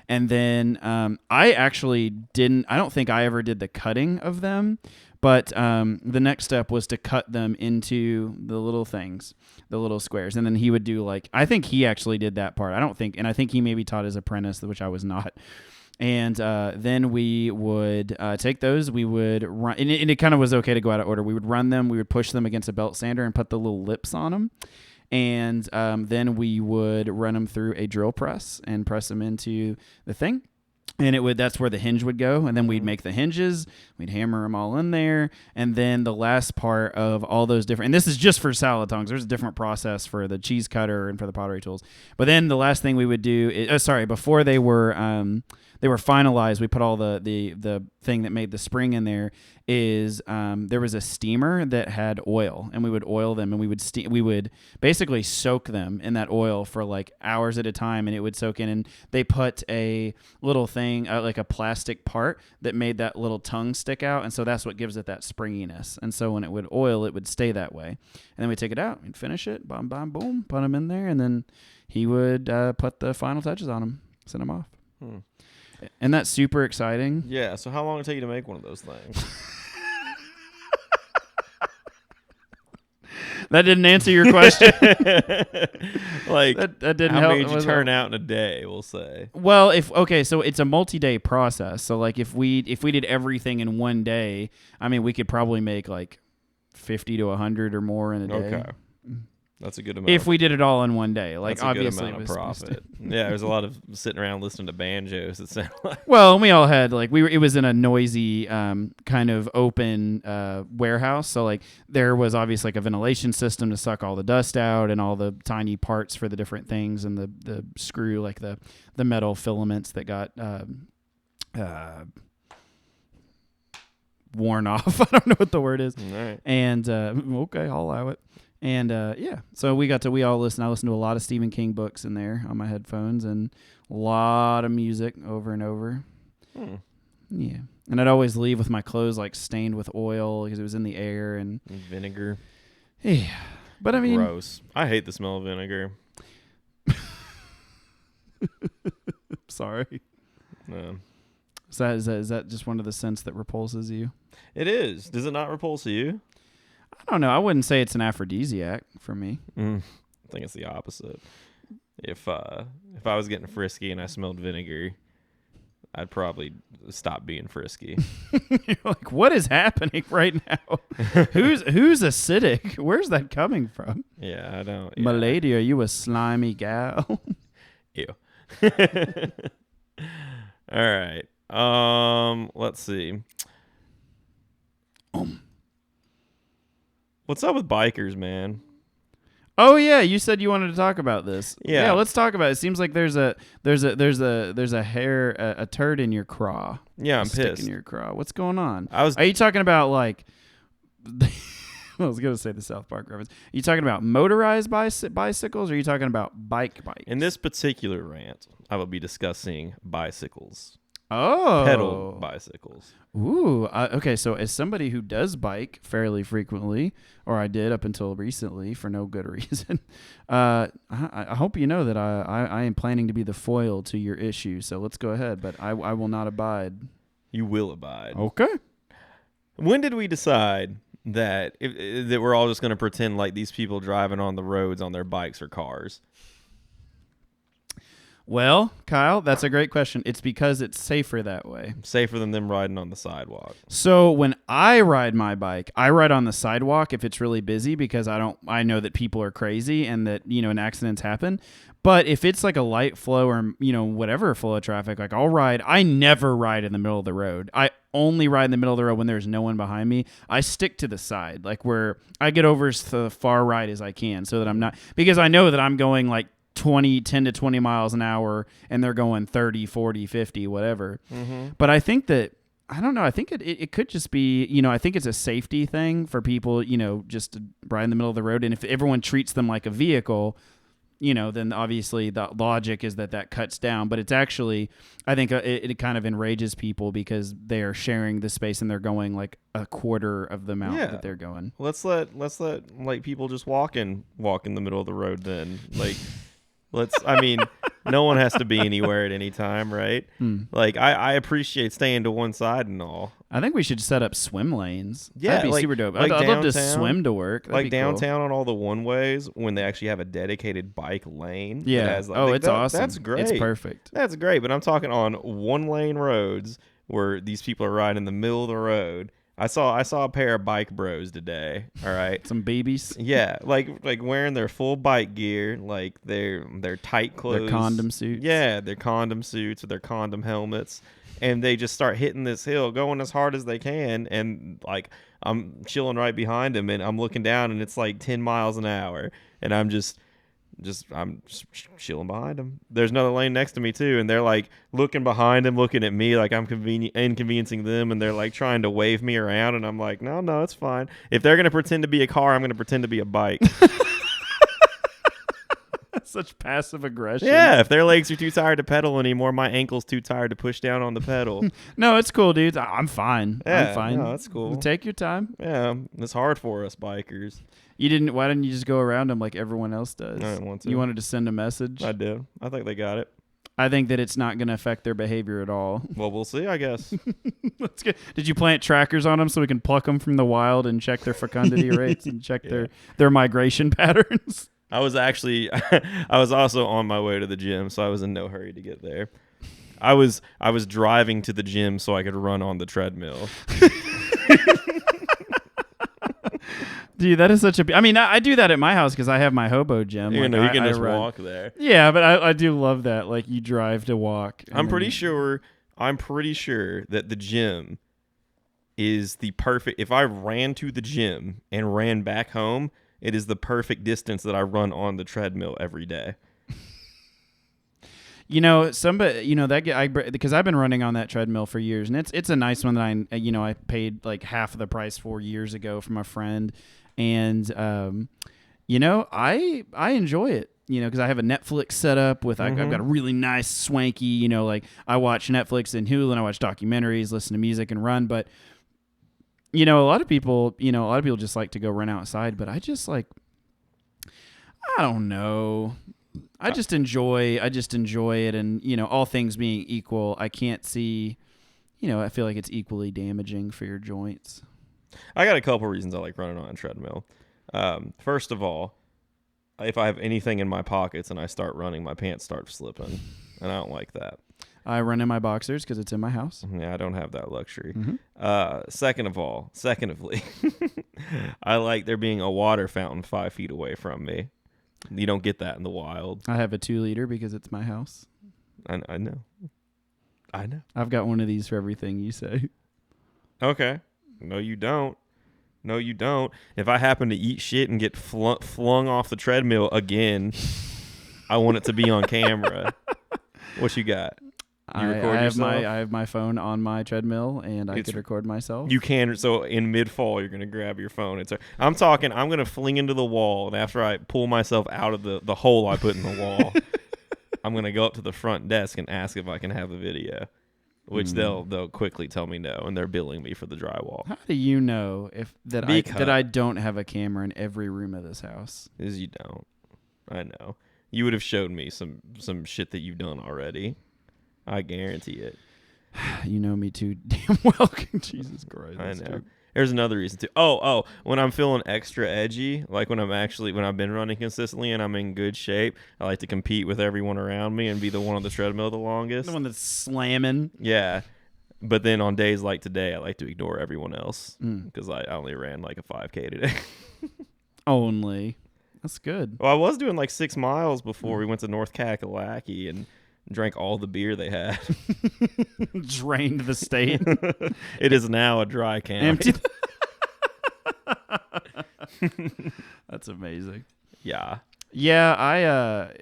A: And then I don't think I ever did the cutting of them, but the next step was to cut them into the little things, the little squares. And then he would do I think he actually did that part. I think he maybe taught his apprentice, which I was not. And then we would take those. We would run, and it kind of was okay to go out of order. We would run them. We would push them against a belt sander and put the little lips on them. And then we would run them through a drill press and press them into the thing. And that's where the hinge would go. And then we'd make the hinges. We'd hammer them all in there. And then the last part of all those different, and this is just for salad tongs. There's a different process for the cheese cutter and for the pottery tools. But then the last thing we would do is, before they were finalized, we put all the thing that made the spring in there is there was a steamer that had oil, and we would oil them, and we would basically soak them in that oil for like hours at a time, and it would soak in. And they put a little thing like a plastic part that made that little tongue stick out, and so that's what gives it that springiness. And so when it would oil, it would stay that way. And then we take it out and finish it, bam, bam, boom, put them in there, and then he would put the final touches on them, send them off. And that's super exciting.
B: Yeah. So how long did it take you to make one of those things?
A: That didn't answer your question.
B: Like
A: that didn't
B: how
A: help.
B: many did you turn out in a day? We'll say.
A: Well, so it's a multi-day process. So like if we did everything in one day, I mean, we could probably make like 50 to 100 or more in a day.
B: Okay. That's a good amount.
A: If we did it all in one day, like
B: that's a
A: obviously
B: good amount of profit. Yeah, there's a lot of sitting around listening to banjos. It sounded like.
A: Well, we all had it was in a noisy kind of open warehouse, so like there was obviously like a ventilation system to suck all the dust out and all the tiny parts for the different things, and the screw, like the metal filaments that got worn off. I don't know what the word is.
B: All right.
A: And okay, I'll allow it. And so we all listen. I listened to a lot of Stephen King books in there on my headphones, and a lot of music over and over. Yeah, and I'd always leave with my clothes like stained with oil because it was in the air and
B: vinegar.
A: Yeah, but I mean,
B: gross. I hate the smell of vinegar.
A: Sorry.
B: No.
A: Is that just one of the scents that repulses you?
B: It is. Does it not repulse you?
A: I don't know. I wouldn't say it's an aphrodisiac for me.
B: I think it's the opposite. If I was getting frisky and I smelled vinegar, I'd probably stop being frisky.
A: You're like, what is happening right now? Who's acidic? Where's that coming from?
B: Yeah, I don't. Yeah.
A: Milady, are you a slimy gal?
B: Ew. All right. Let's see. What's up with bikers, man?
A: Oh yeah, you said you wanted to talk about this.
B: Yeah,
A: let's talk about it. It seems like there's a hair, a turd in your craw.
B: Yeah, I'm
A: stick
B: pissed.
A: in your craw. What's going on?
B: Are
A: you talking about like? I was gonna say the South Park reference. Are you talking about motorized bicycles, or are you talking about bikes?
B: In this particular rant, I will be discussing bicycles. pedal
A: Oh.
B: bicycles.
A: Ooh. Okay. So as somebody who does bike fairly frequently, or I did up until recently for no good reason, I hope you know that I am planning to be the foil to your issue. So let's go ahead. But I will not abide.
B: You will abide.
A: Okay.
B: When did we decide that that we're all just going to pretend like these people driving on the roads on their bikes or cars?
A: Well, Kyle, that's a great question. It's because it's safer that way.
B: Safer than them riding on the sidewalk.
A: So when I ride my bike, I ride on the sidewalk if it's really busy because I know that people are crazy and that, and accidents happen. But if it's like a light flow or, whatever flow of traffic, like I never ride in the middle of the road. I only ride in the middle of the road when there's no one behind me. I stick to the side, like where I get over as the far right as I can so that I'm not, because I know that I'm going like 10 to 20 miles an hour and they're going 30, 40, 50, whatever. Mm-hmm. But I think that, I don't know, I think it could just be, I think it's a safety thing for people, just to ride in the middle of the road. And if everyone treats them like a vehicle, then obviously the logic is that cuts down. But it's actually, I think it kind of enrages people because they are sharing the space and they're going like a quarter of the amount that they're going.
B: Let's let like people just walk in the middle of the road then. Like, no one has to be anywhere at any time, right? Like, I appreciate staying to one side and all.
A: I think we should set up swim lanes.
B: Yeah,
A: that'd be super dope. I'd love to swim to work. That'd
B: like
A: be
B: downtown
A: cool.
B: on all the one-ways when they actually have a dedicated bike lane.
A: Yeah.
B: That has, like,
A: It's awesome.
B: That's great.
A: It's perfect.
B: That's great, but I'm talking on one-lane roads where these people are riding in the middle of the road. I saw a pair of bike bros today. All right,
A: some babies.
B: Yeah, like wearing their full bike gear, like their tight clothes,
A: their condom suits.
B: Yeah, their condom suits with their condom helmets, and they just start hitting this hill, going as hard as they can, and like I'm chilling right behind them, and I'm looking down, and it's like 10 miles an hour, and I'm just chilling behind them. There's another lane next to me too, and they're like looking behind them, looking at me like I'm inconveniencing them, and they're like trying to wave me around, and I'm like, no, it's fine. If they're gonna pretend to be a car, I'm gonna pretend to be a bike.
A: Such passive aggression.
B: Yeah, if their legs are too tired to pedal anymore, my ankle's too tired to push down on the pedal.
A: No, it's cool, dudes. I'm fine.
B: Yeah,
A: I'm fine.
B: No, that's cool.
A: Take your time.
B: Yeah, it's hard for us bikers.
A: Why didn't you just go around them like everyone else does?
B: I didn't want to.
A: You wanted to send a message?
B: I did. I think they got it.
A: I think that it's not going to affect their behavior at all.
B: Well, we'll see, I guess.
A: Let's get. Did you plant trackers on them so we can pluck them from the wild and check their fecundity rates and check their migration patterns?
B: I was also on my way to the gym, so I was in no hurry to get there. I was driving to the gym so I could run on the treadmill.
A: Dude, that is such a... I mean, I do that at my house because I have my hobo gym.
B: You
A: like,
B: you can just
A: run.
B: walk there.
A: Yeah, but I do love that. Like, you drive to walk.
B: I'm pretty sure that the gym is the perfect... If I ran to the gym and ran back home, it is the perfect distance that I run on the treadmill every day.
A: Somebody, because I've been running on that treadmill for years, and it's a nice one that I paid like half of the price 4 years ago from a friend, and I enjoy it, because I have a Netflix set up with I've got a really nice swanky, like I watch Netflix and Hulu and I watch documentaries, listen to music, and run, but. A lot of people just like to go run outside, but I just like, I don't know. I just enjoy it. And, all things being equal, I can't see, I feel like it's equally damaging for your joints.
B: I got a couple reasons I like running on a treadmill. First of all, if I have anything in my pockets and I start running, my pants start slipping, and I don't like that.
A: I run in my boxers because it's in my house.
B: Yeah, I don't have that luxury.
A: Mm-hmm.
B: Secondly, I like there being a water fountain 5 feet away from me. You don't get that in the wild.
A: I have a 2-liter because it's my house.
B: I know.
A: I've got one of these for everything you say.
B: Okay. No, you don't. If I happen to eat shit and get flung off the treadmill again, I want it to be on camera. What you got? You record yourself?
A: I have my phone on my treadmill, and I could record myself.
B: You can. So in mid-fall, you're going to grab your phone. I'm going to fling into the wall, and after I pull myself out of the hole I put in the wall, I'm going to go up to the front desk and ask if I can have the video. which they'll quickly tell me no, and they're billing me for the drywall.
A: How do you know that I don't have a camera in every room of this house?
B: Because you don't. I know. You would have showed me some shit that you've done already. I guarantee it.
A: You know me too damn well. Jesus Christ.
B: I know. True. There's another reason too. Oh, when I'm feeling extra edgy, like when I've been running consistently and I'm in good shape, I like to compete with everyone around me and be the one on the treadmill the longest.
A: The one that's slamming.
B: Yeah. But then on days like today, I like to ignore everyone else because I only ran like a 5K today.
A: Only. That's good.
B: Well, I was doing like 6 miles before we went to North Kakalaki and drank all the beer they had.
A: Drained the state.
B: It is now a dry can.
A: Empty. That's amazing.
B: Yeah.
A: Yeah, I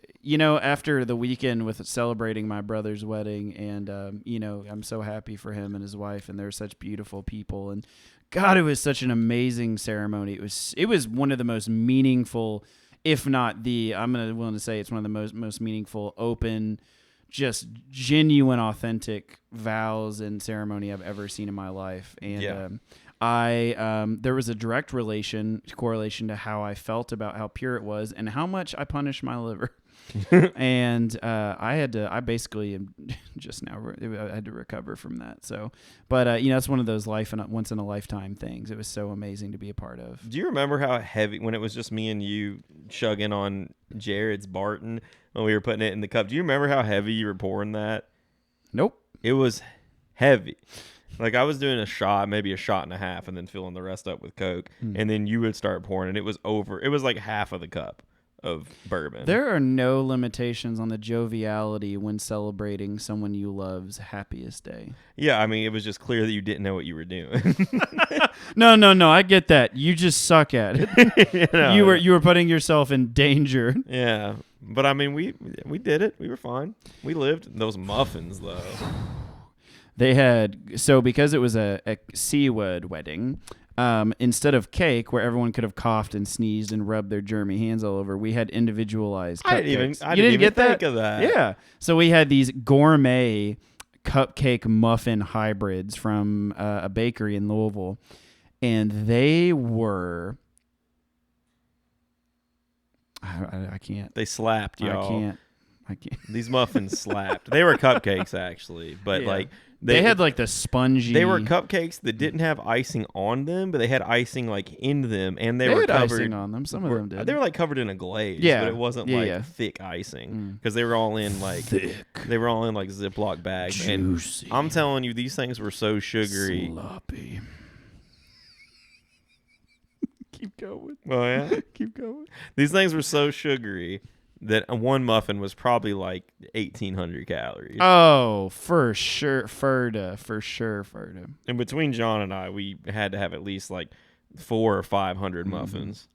A: after the weekend with celebrating my brother's wedding, and I'm so happy for him and his wife, and they're such beautiful people, and God, it was such an amazing ceremony. It was one of the most meaningful, if not I'm willing to say it's one of the most meaningful, open, just genuine, authentic vows and ceremony I've ever seen in my life. And there was a direct correlation to how I felt about how pure it was and how much I punished my liver. And I basically am just now I had to recover from that. So, but it's one of those once in a lifetime things. It was so amazing to be a part of.
B: Do you remember how heavy, when it was just me and you chugging on Jared's Barton when we were putting it in the cup? Do you remember how heavy you were pouring that?
A: Nope.
B: It was heavy. Like I was doing a shot, maybe a shot and a half, and then filling the rest up with Coke, and then you would start pouring, and it was over. It was like half of the cup of bourbon.
A: There are no limitations on the joviality when celebrating someone you love's happiest day.
B: Yeah, I mean, it was just clear that you didn't know what you were doing.
A: No, I get that. You just suck at it. You were putting yourself in danger.
B: Yeah, but I mean, we did it. We were fine. We lived. Those muffins, though.
A: They had, because it was a Seawood wedding, instead of cake where everyone could have coughed and sneezed and rubbed their germy hands all over, we had individualized cupcakes.
B: I didn't even think of that.
A: Yeah. So we had these gourmet cupcake muffin hybrids from a bakery in Louisville, and they were... I can't.
B: They slapped, y'all.
A: I can't.
B: These muffins slapped. They were cupcakes, actually, but
A: yeah. They had like the spongy.
B: They were cupcakes that didn't have icing on them, but they had icing like in them, and they were
A: had
B: covered
A: icing on them. Some of them did.
B: They were like covered in a glaze,
A: yeah,
B: but it wasn't thick icing because they were all in like they were all in like Ziploc bags.
A: Juicy.
B: And I'm telling you, these things were so sugary,
A: sloppy. Keep going.
B: Oh yeah,
A: keep going.
B: These things were so sugary that one muffin was probably like 1,800 calories.
A: Oh, for sure, Ferda.
B: And between John and I, we had to have at least like 400 or 500 muffins.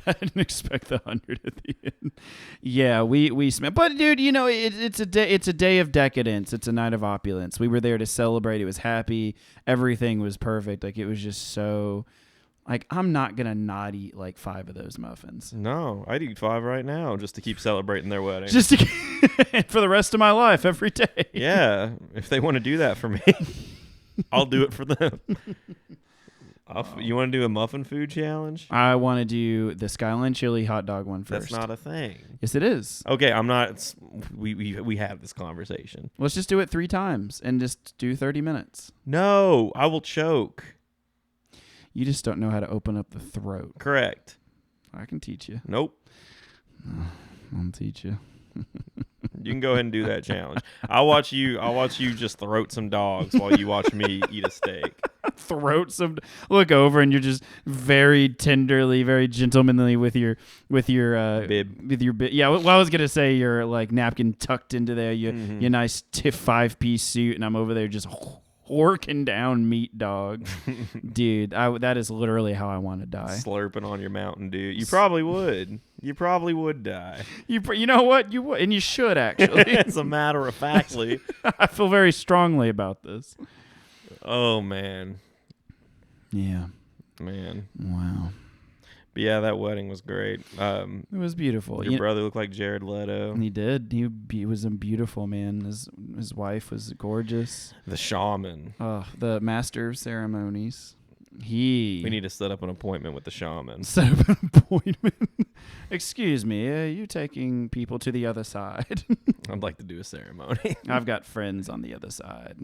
A: I didn't expect the 100 at the end. Yeah, we smelled. But dude, it's a day of decadence. It's a night of opulence. We were there to celebrate. It was happy. Everything was perfect. Like it was just so. Like, I'm not going to not eat like 5 of those muffins.
B: No, I'd eat 5 right now just to keep celebrating their wedding.
A: Just for the rest of my life, every day.
B: Yeah, if they want to do that for me, I'll do it for them. You want to do a muffin food challenge?
A: I want to do the Skyline Chili hot dog one first.
B: That's not a thing.
A: Yes, it is.
B: Okay, I'm not. We have this conversation.
A: Let's just do it 3 times and just do 30 minutes.
B: No, I will choke.
A: You just don't know how to open up the throat.
B: Correct.
A: I can teach you.
B: Nope.
A: I'll teach you.
B: You can go ahead and do that challenge. I'll watch you just throat some dogs while you watch me eat a steak.
A: Look over and you're just very tenderly, very gentlemanly with your
B: bib.
A: With your bib. Yeah, well, I was gonna say your like napkin tucked into there. Your nice 5-piece suit, and I'm over there just horking down meat dog. Dude, that is literally how I want to die.
B: Slurping on your Mountain Dew. You probably would. You probably would die.
A: You know what? You would, and you should actually.
B: As a matter of factly.
A: I feel very strongly about this.
B: Oh man.
A: Yeah.
B: Man.
A: Wow.
B: But yeah, that wedding was great.
A: It was beautiful.
B: Your brother looked like Jared Leto.
A: He did. He was a beautiful man. His wife was gorgeous.
B: The shaman.
A: The master of ceremonies.
B: We need to set up an appointment with the shaman.
A: Set up an appointment. Excuse me, are you taking people to the other side?
B: I'd like to do a ceremony.
A: I've got friends on the other side.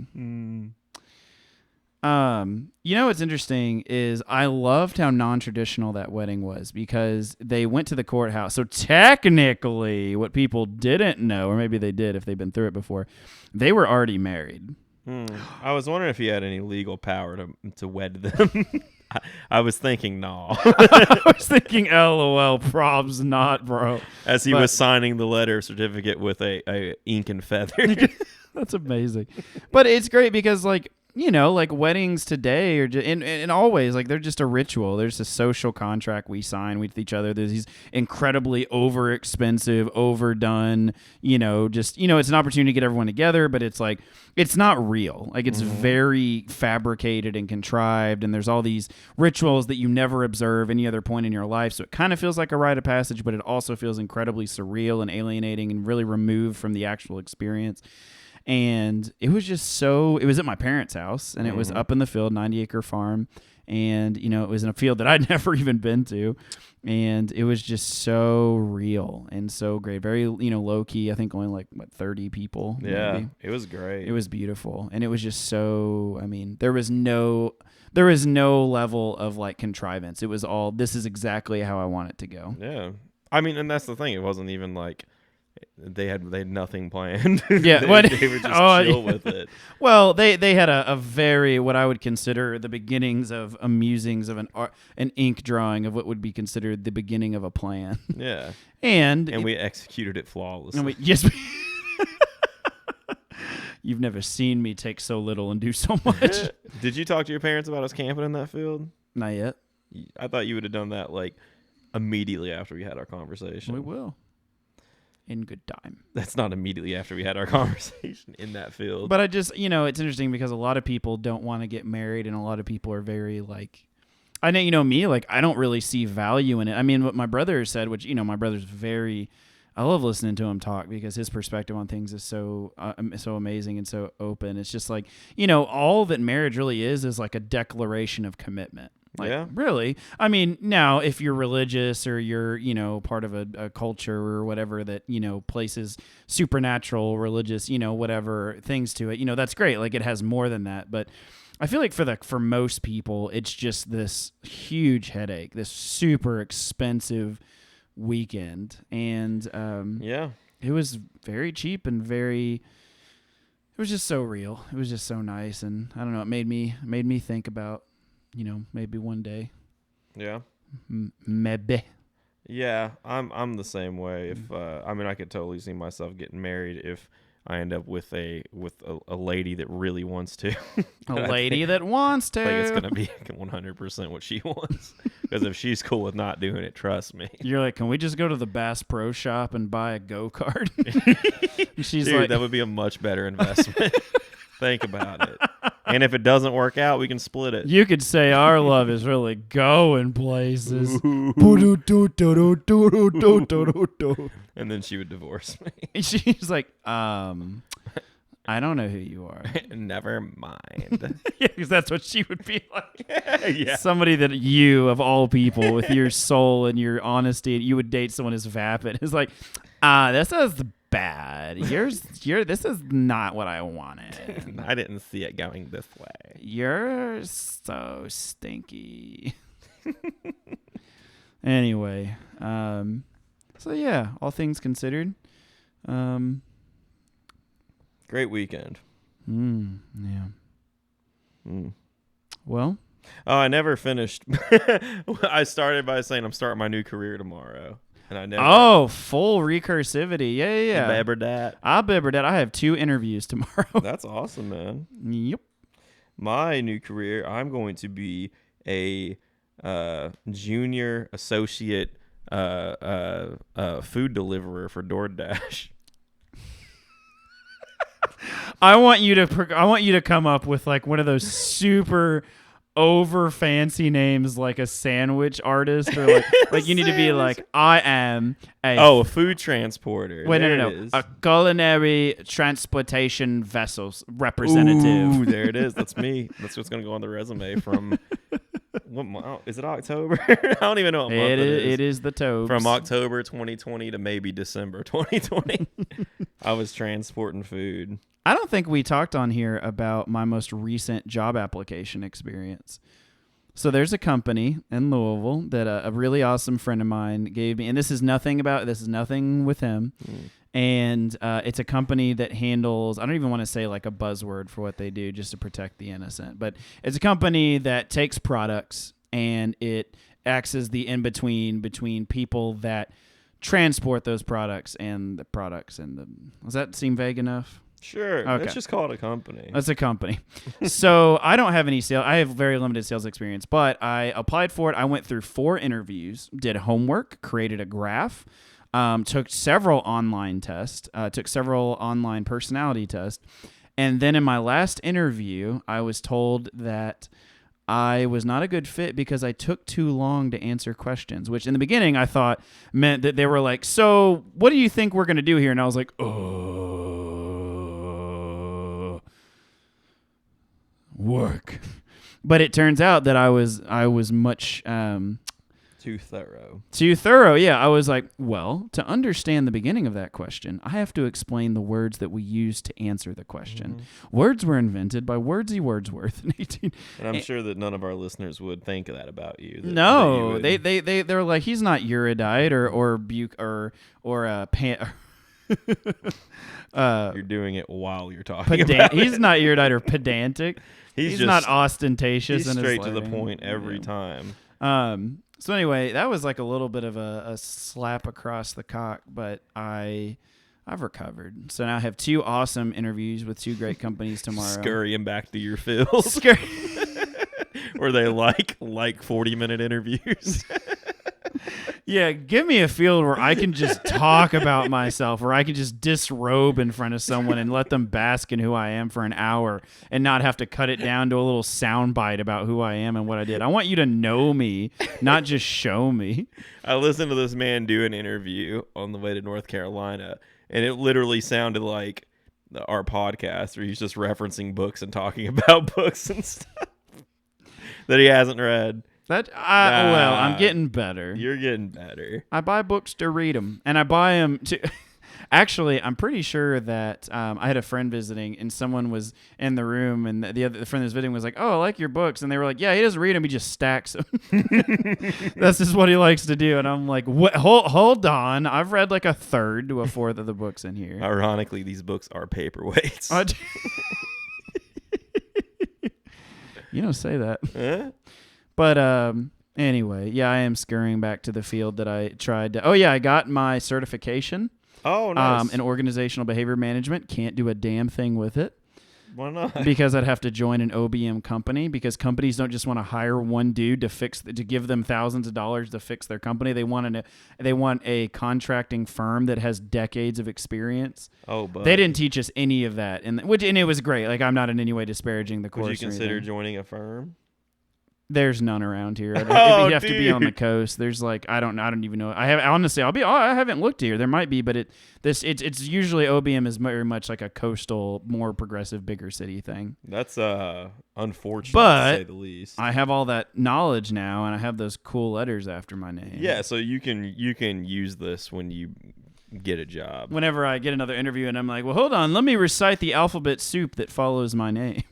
A: You know what's interesting is I loved how non-traditional that wedding was because they went to the courthouse. So technically, what people didn't know, or maybe they did if they've been through it before, they were already married.
B: I was wondering if he had any legal power to wed them. I was thinking, no.
A: I was thinking, LOL, probs not, bro.
B: As he was signing the letter certificate with a ink and feather.
A: That's amazing. But it's great because, like, you know, like weddings today are just, and always, like, they're just a ritual. There's a social contract we sign with each other. There's these incredibly over-expensive, overdone, you know, just, you know, it's an opportunity to get everyone together, but it's like, it's not real. Like, it's very fabricated and contrived, and there's all these rituals that you never observe any other point in your life. So it kind of feels like a rite of passage, but it also feels incredibly surreal and alienating and really removed from the actual experience. And it was just so, it was at my parents' house, and it was up in the field, 90-acre farm. And, you know, it was in a field that I'd never even been to. And it was just so real and so great. Very, you know, low key. I think only like, 30 people.
B: Yeah,
A: maybe.
B: it was great.
A: It was beautiful. And it was just so, I mean, there was no level of like contrivance. It was all, this is exactly how I want it to go.
B: Yeah. I mean, and that's the thing. It wasn't even like, they had nothing planned.
A: Yeah,
B: they were just chill with it.
A: Well, they had a very, what I would consider the beginnings of a musings of an ink drawing of what would be considered the beginning of a plan.
B: Yeah,
A: and
B: we executed it flawlessly.
A: Yes. You've never seen me take so little and do so much.
B: Did you talk to your parents about us camping in that field?
A: Not yet.
B: I thought you would have done that like immediately after we had our conversation.
A: We will. In good time.
B: That's not immediately after we had our conversation in that field.
A: But I just, you know, it's interesting because a lot of people don't want to get married, and a lot of people are very like, I know, you know, me, like, I don't really see value in it. I mean, what my brother said, which, you know, my brother's very, I love listening to him talk because his perspective on things is so amazing and so open. It's just like, you know, all that marriage really is like a declaration of commitment. Like,
B: yeah.
A: Really? I mean, now, if you're religious or you're, you know, part of a culture or whatever that, you know, places supernatural, religious, you know, whatever things to it, you know, that's great. Like, it has more than that. But I feel like for most people, it's just this huge headache, this super expensive weekend. And
B: yeah,
A: it was very cheap and it was just so real. It was just so nice. And I don't know, it made me think about, you know, maybe one day.
B: Yeah.
A: Maybe.
B: Yeah, I'm the same way. If I mean, I could totally see myself getting married if I end up with a lady that really wants to.
A: A lady that wants to.
B: I think it's gonna be 100% what she wants. Because if she's cool with not doing it, trust me.
A: You're like, can we just go to the Bass Pro Shop and buy a go-kart? She's
B: Dude,
A: like,
B: that would be a much better investment. Think about it. And if it doesn't work out, we can split it.
A: You could say our love is really going places. And
B: then she would divorce me.
A: she's like, I don't know who you are.
B: Never mind.
A: Yeah, because that's what she would be like.
B: Yeah.
A: Somebody that you, of all people, with your soul and your honesty, you would date someone as vapid. It's like, this is bad. This is not what I wanted.
B: I didn't see it going this way.
A: You're so stinky. Anyway, so yeah, all things considered,
B: great weekend.
A: Yeah. Well,
B: I never finished. I started by saying I'm starting my new career tomorrow. And I never.
A: Oh, full recursivity. Yeah.
B: You bebbered that?
A: I bebbered that. I have 2 interviews tomorrow.
B: That's awesome, man.
A: Yep.
B: My new career, I'm going to be a junior associate food deliverer for DoorDash.
A: I want you to come up with like one of those super over fancy names like a sandwich artist or like you need to be like, I am
B: a food transporter.
A: Wait,
B: there
A: no.
B: it is.
A: A culinary transportation vessels representative.
B: Ooh, there it is. That's me. That's what's going to go on the resume from, what month? Is it October? I don't even know what month it is.
A: It is the Tobes.
B: From October 2020 to maybe December 2020. I was transporting food.
A: I don't think we talked on here about my most recent job application experience. So there's a company in Louisville that a really awesome friend of mine gave me, and this is nothing with him. And it's a company that handles, I don't even want to say like a buzzword for what they do just to protect the innocent, but it's a company that takes products and it acts as the in-between between people that transport those products and the products. Does that seem vague enough?
B: Sure.
A: Okay.
B: Let's just call it a company.
A: That's a company. So I don't have any sales. I have very limited sales experience, but I applied for it. I went through 4 interviews, did homework, created a graph, took several online tests, took several online personality tests. And then in my last interview, I was told that I was not a good fit because I took too long to answer questions, which in the beginning I thought meant that they were like, so what do you think we're going to do here? And I was like, work. But it turns out that I was much
B: too thorough.
A: Yeah, I was like, well, to understand the beginning of that question, I have to explain the words that we use to answer the question. Mm-hmm. Words were invented by Wordsy Wordsworth in 18.
B: And I'm sure that none of our listeners would think that about you.
A: No, they're like, he's not erudite or
B: you're doing it while you're talking about
A: He's not erudite or pedantic. He's just not ostentatious.
B: He's straight to the point every time.
A: So anyway, that was like a little bit of a slap across the cock, but I've recovered. So now I have 2 awesome interviews with 2 great companies tomorrow.
B: Scurrying back to your fields. Were they like 40-minute interviews?
A: Yeah, give me a field where I can just talk about myself, where I can just disrobe in front of someone and let them bask in who I am for an hour and not have to cut it down to a little sound bite about who I am and what I did. I want you to know me, not just show me.
B: I listened to this man do an interview on the way to North Carolina, and it literally sounded like our podcast where he's just referencing books and talking about books and stuff that he hasn't read.
A: Well, I'm getting better.
B: You're getting better.
A: I buy books to read them, and I buy them to... Actually, I'm pretty sure that I had a friend visiting, and someone was in the room, and the friend that was visiting was like, "Oh, I like your books," and they were like, "Yeah, he doesn't read them; he just stacks them." That's just what he likes to do, and I'm like, "What? Hold on! I've read like a third to a fourth of the books in here."
B: Ironically, these books are paperweights.
A: You don't say that. But anyway, yeah, I am scurrying back to the field that I tried to. Oh yeah, I got my certification.
B: Oh, nice.
A: In organizational behavior management. Can't do a damn thing with it.
B: Why not?
A: Because I'd have to join an OBM company, because companies don't just want to hire one dude to give them thousands of dollars to fix their company. They want a contracting firm that has decades of experience.
B: Oh, but
A: they didn't teach us any of that, and it was great. Like, I'm not in any way disparaging the course.
B: Would you consider joining a firm?
A: There's none around here. You have to be on the coast. There's like I don't even know. I haven't looked here. There might be, but it's usually OBM is very much like a coastal, more progressive, bigger city thing.
B: That's unfortunate, to say the least.
A: I have all that knowledge now, and I have those cool letters after my name.
B: Yeah, so you can use this when you get a job.
A: Whenever I get another interview, and I'm like, well, hold on, let me recite the alphabet soup that follows my name.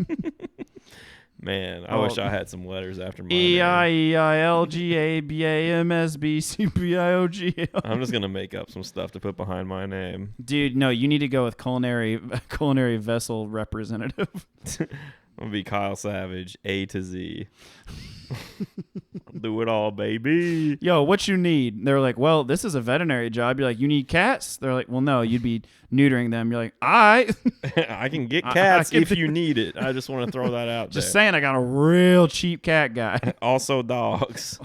B: Man, I wish I had some letters after my
A: name. EIEILGABAMSBCBIOGL.
B: I'm just going to make up some stuff to put behind my name.
A: Dude, no, you need to go with culinary vessel representative.
B: I'm going to be Kyle Savage, A to Z. Do it all, baby.
A: Yo, what you need? They're like, well, this is a veterinary job. You're like, you need cats? They're like, well, no, you'd be neutering them. You're like, I
B: can get cats if you need it. I just want to throw that out
A: just saying, I got a real cheap cat guy.
B: Also dogs.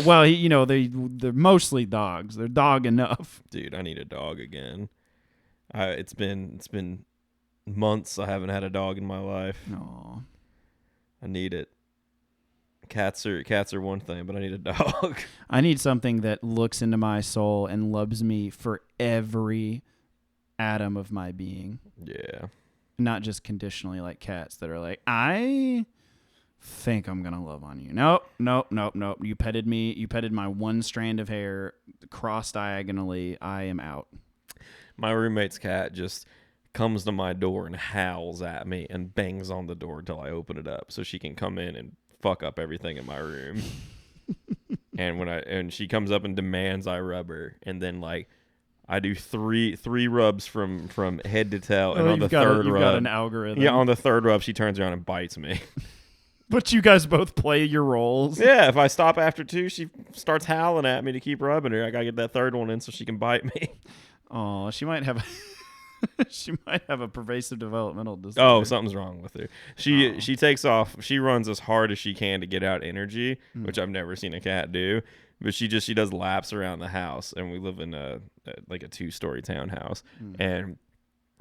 A: Well, they're mostly dogs. They're dog enough.
B: Dude, I need a dog again. It's been months I haven't had a dog in my life.
A: No,
B: I need it. Cats are one thing, but I need a dog.
A: I need something that looks into my soul and loves me for every atom of my being.
B: Yeah.
A: Not just conditionally like cats that are like, I think I'm going to love on you. Nope. You petted me. You petted my one strand of hair cross diagonally. I am out.
B: My roommate's cat just comes to my door and howls at me and bangs on the door until I open it up so she can come in and fuck up everything in my room. and she comes up and demands I rub her, and then like I do three rubs from head to tail, and on the third
A: you've
B: rub,
A: got an algorithm.
B: yeah, on the third rub she turns around and bites me.
A: But you guys both play your roles.
B: Yeah, if I stop after 2, she starts howling at me to keep rubbing her. I gotta get that third one in so she can bite me.
A: Oh, she might have a pervasive developmental disorder.
B: Oh, something's wrong with her. She takes off. She runs as hard as she can to get out energy, which I've never seen a cat do. But she does laps around the house, and we live in a 2-story townhouse, and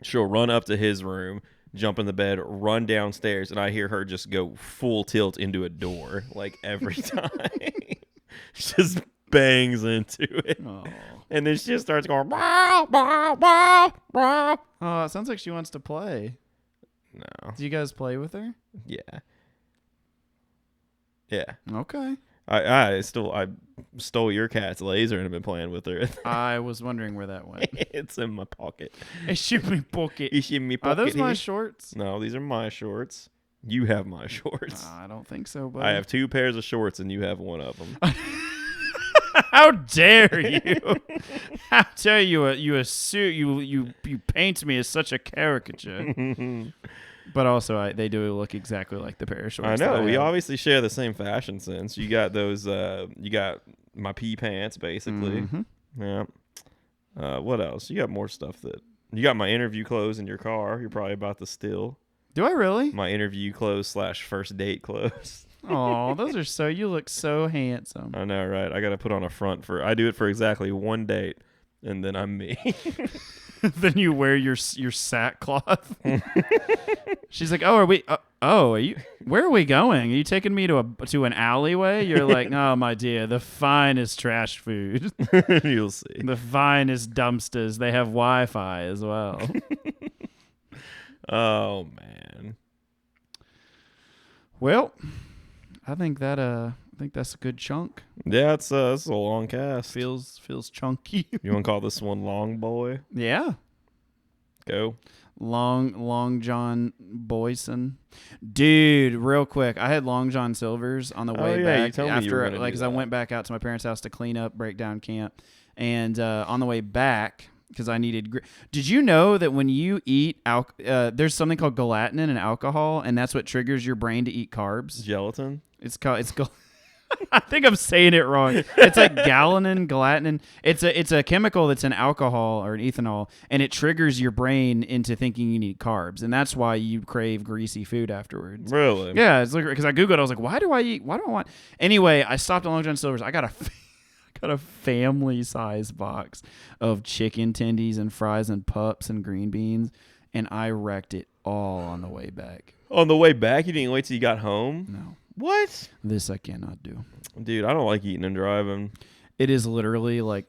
B: she'll run up to his room, jump in the bed, run downstairs, and I hear her just go full tilt into a door like every time. She just bangs into it.
A: Oh.
B: And then she just starts going, bah, bah, bah, bah.
A: Oh, it sounds like she wants to play.
B: No.
A: Do you guys play with her?
B: Yeah. Yeah.
A: Okay.
B: I stole your cat's laser and have been playing with her.
A: I was wondering where that went.
B: It's in my pocket.
A: It's in my pocket.
B: It's in my pocket.
A: Are those my
B: here.
A: shorts?
B: No, these are my shorts. You have my shorts.
A: I don't think so, buddy.
B: I have 2 pairs of shorts and you have one of them.
A: How dare you? How dare you? You paint me as such a caricature. But also, they do look exactly like the pair of shorts.
B: I know. We
A: have.
B: obviously share the same fashion sense. You got those. You got my pea pants, basically.
A: Mm-hmm.
B: Yeah. What else? You got more stuff that. You got my interview clothes in your car. You're probably about to steal.
A: Do I really?
B: My interview clothes / first date clothes.
A: Oh, those are so. You look so handsome.
B: I know, right? I got to put on a front for. I do it for exactly one date, and then I'm me.
A: Then you wear your sackcloth. She's like, "Oh, are we? Are you? Where are we going? Are you taking me to an alleyway?" You're like, "No, my dear, the finest trash food.
B: You'll see.
A: The finest dumpsters. They have Wi-Fi as well."
B: Oh man.
A: Well, I think that's a good chunk.
B: Yeah, it's a long cast.
A: Feels chunky.
B: You want to call this one Long Boy?
A: Yeah.
B: Go.
A: Long John Boyson. Dude, real quick. I had Long John Silver's on the way back after because I went back out to my parents' house to clean up, break down camp. And on the way back, because I needed did you know that when you eat there's something called gelatin in alcohol, and that's what triggers your brain to eat carbs?
B: Gelatin?
A: It's I think I'm saying it wrong. It's like gelatin. It's a chemical that's in alcohol or an ethanol, and it triggers your brain into thinking you need carbs, and that's why you crave greasy food afterwards.
B: Really?
A: Yeah, it's like because I googled, I was like, why do I want? Anyway, I stopped at Long John Silver's. I got a family size box of chicken tendies and fries and pups and green beans, and I wrecked it all on the way back.
B: On the way back, you didn't wait till you got home?
A: No.
B: What?
A: This I cannot do.
B: Dude, I don't like eating and driving.
A: It is literally like,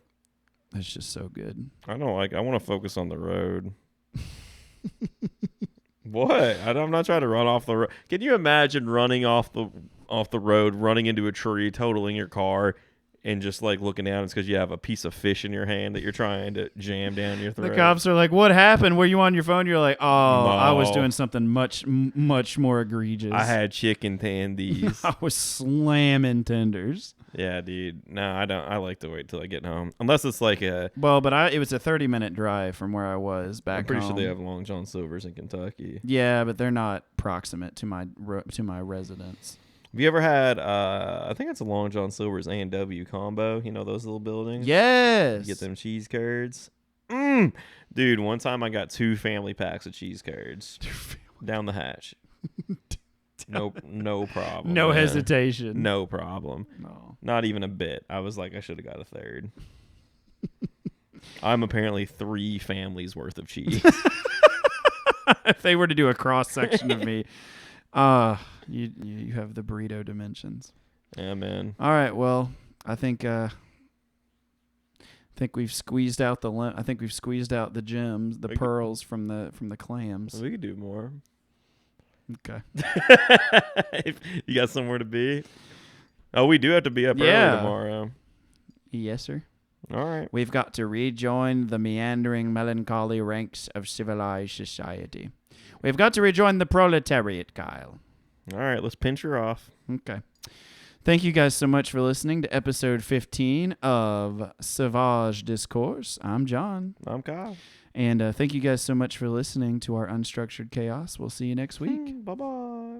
A: it's just so good.
B: I want to focus on the road. What? I'm not trying to run off the road. Can you imagine running off the road, running into a tree, totaling your car, and just like looking down? It's because you have a piece of fish in your hand that you're trying to jam down your throat.
A: The cops are like, "What happened? Were you on your phone?" You're like, "Oh,
B: No.
A: I was doing something much more egregious.
B: I had chicken tendies."
A: I was slamming tenders."
B: Yeah, dude. No, I don't. I like to wait till I get home, unless it's like a.
A: Well, but it was a 30-minute drive from where I was back.
B: I'm pretty
A: home.
B: sure they have Long John Silver's in Kentucky.
A: Yeah, but they're not proximate to my residence.
B: Have you ever had, I think it's a Long John Silver's A&W combo. You know those little buildings?
A: Yes.
B: You get them cheese curds. Dude, one time I got 2 family packs of cheese curds down the hatch. No problem.
A: No
B: man.
A: hesitation.
B: No problem.
A: No.
B: Not even a bit. I was like, I should have got a third. I'm apparently 3 families worth of cheese.
A: If they were to do a cross section of me, you have the burrito dimensions.
B: Yeah, man.
A: All right. Well, I think we've squeezed out the gems, the pearls from the clams.
B: We could do more.
A: Okay.
B: If you got somewhere to be. Oh, we do have to be up early tomorrow.
A: Yes, sir.
B: All right.
A: We've got to rejoin the meandering, melancholy ranks of civilized society. We've got to rejoin the proletariat, Kyle.
B: All right, let's pinch her off.
A: Okay. Thank you guys so much for listening to episode 15 of Sauvage Discourse. I'm John.
B: I'm Kyle.
A: And thank you guys so much for listening to our Unstructured Chaos. We'll see you next week.
B: Bye-bye.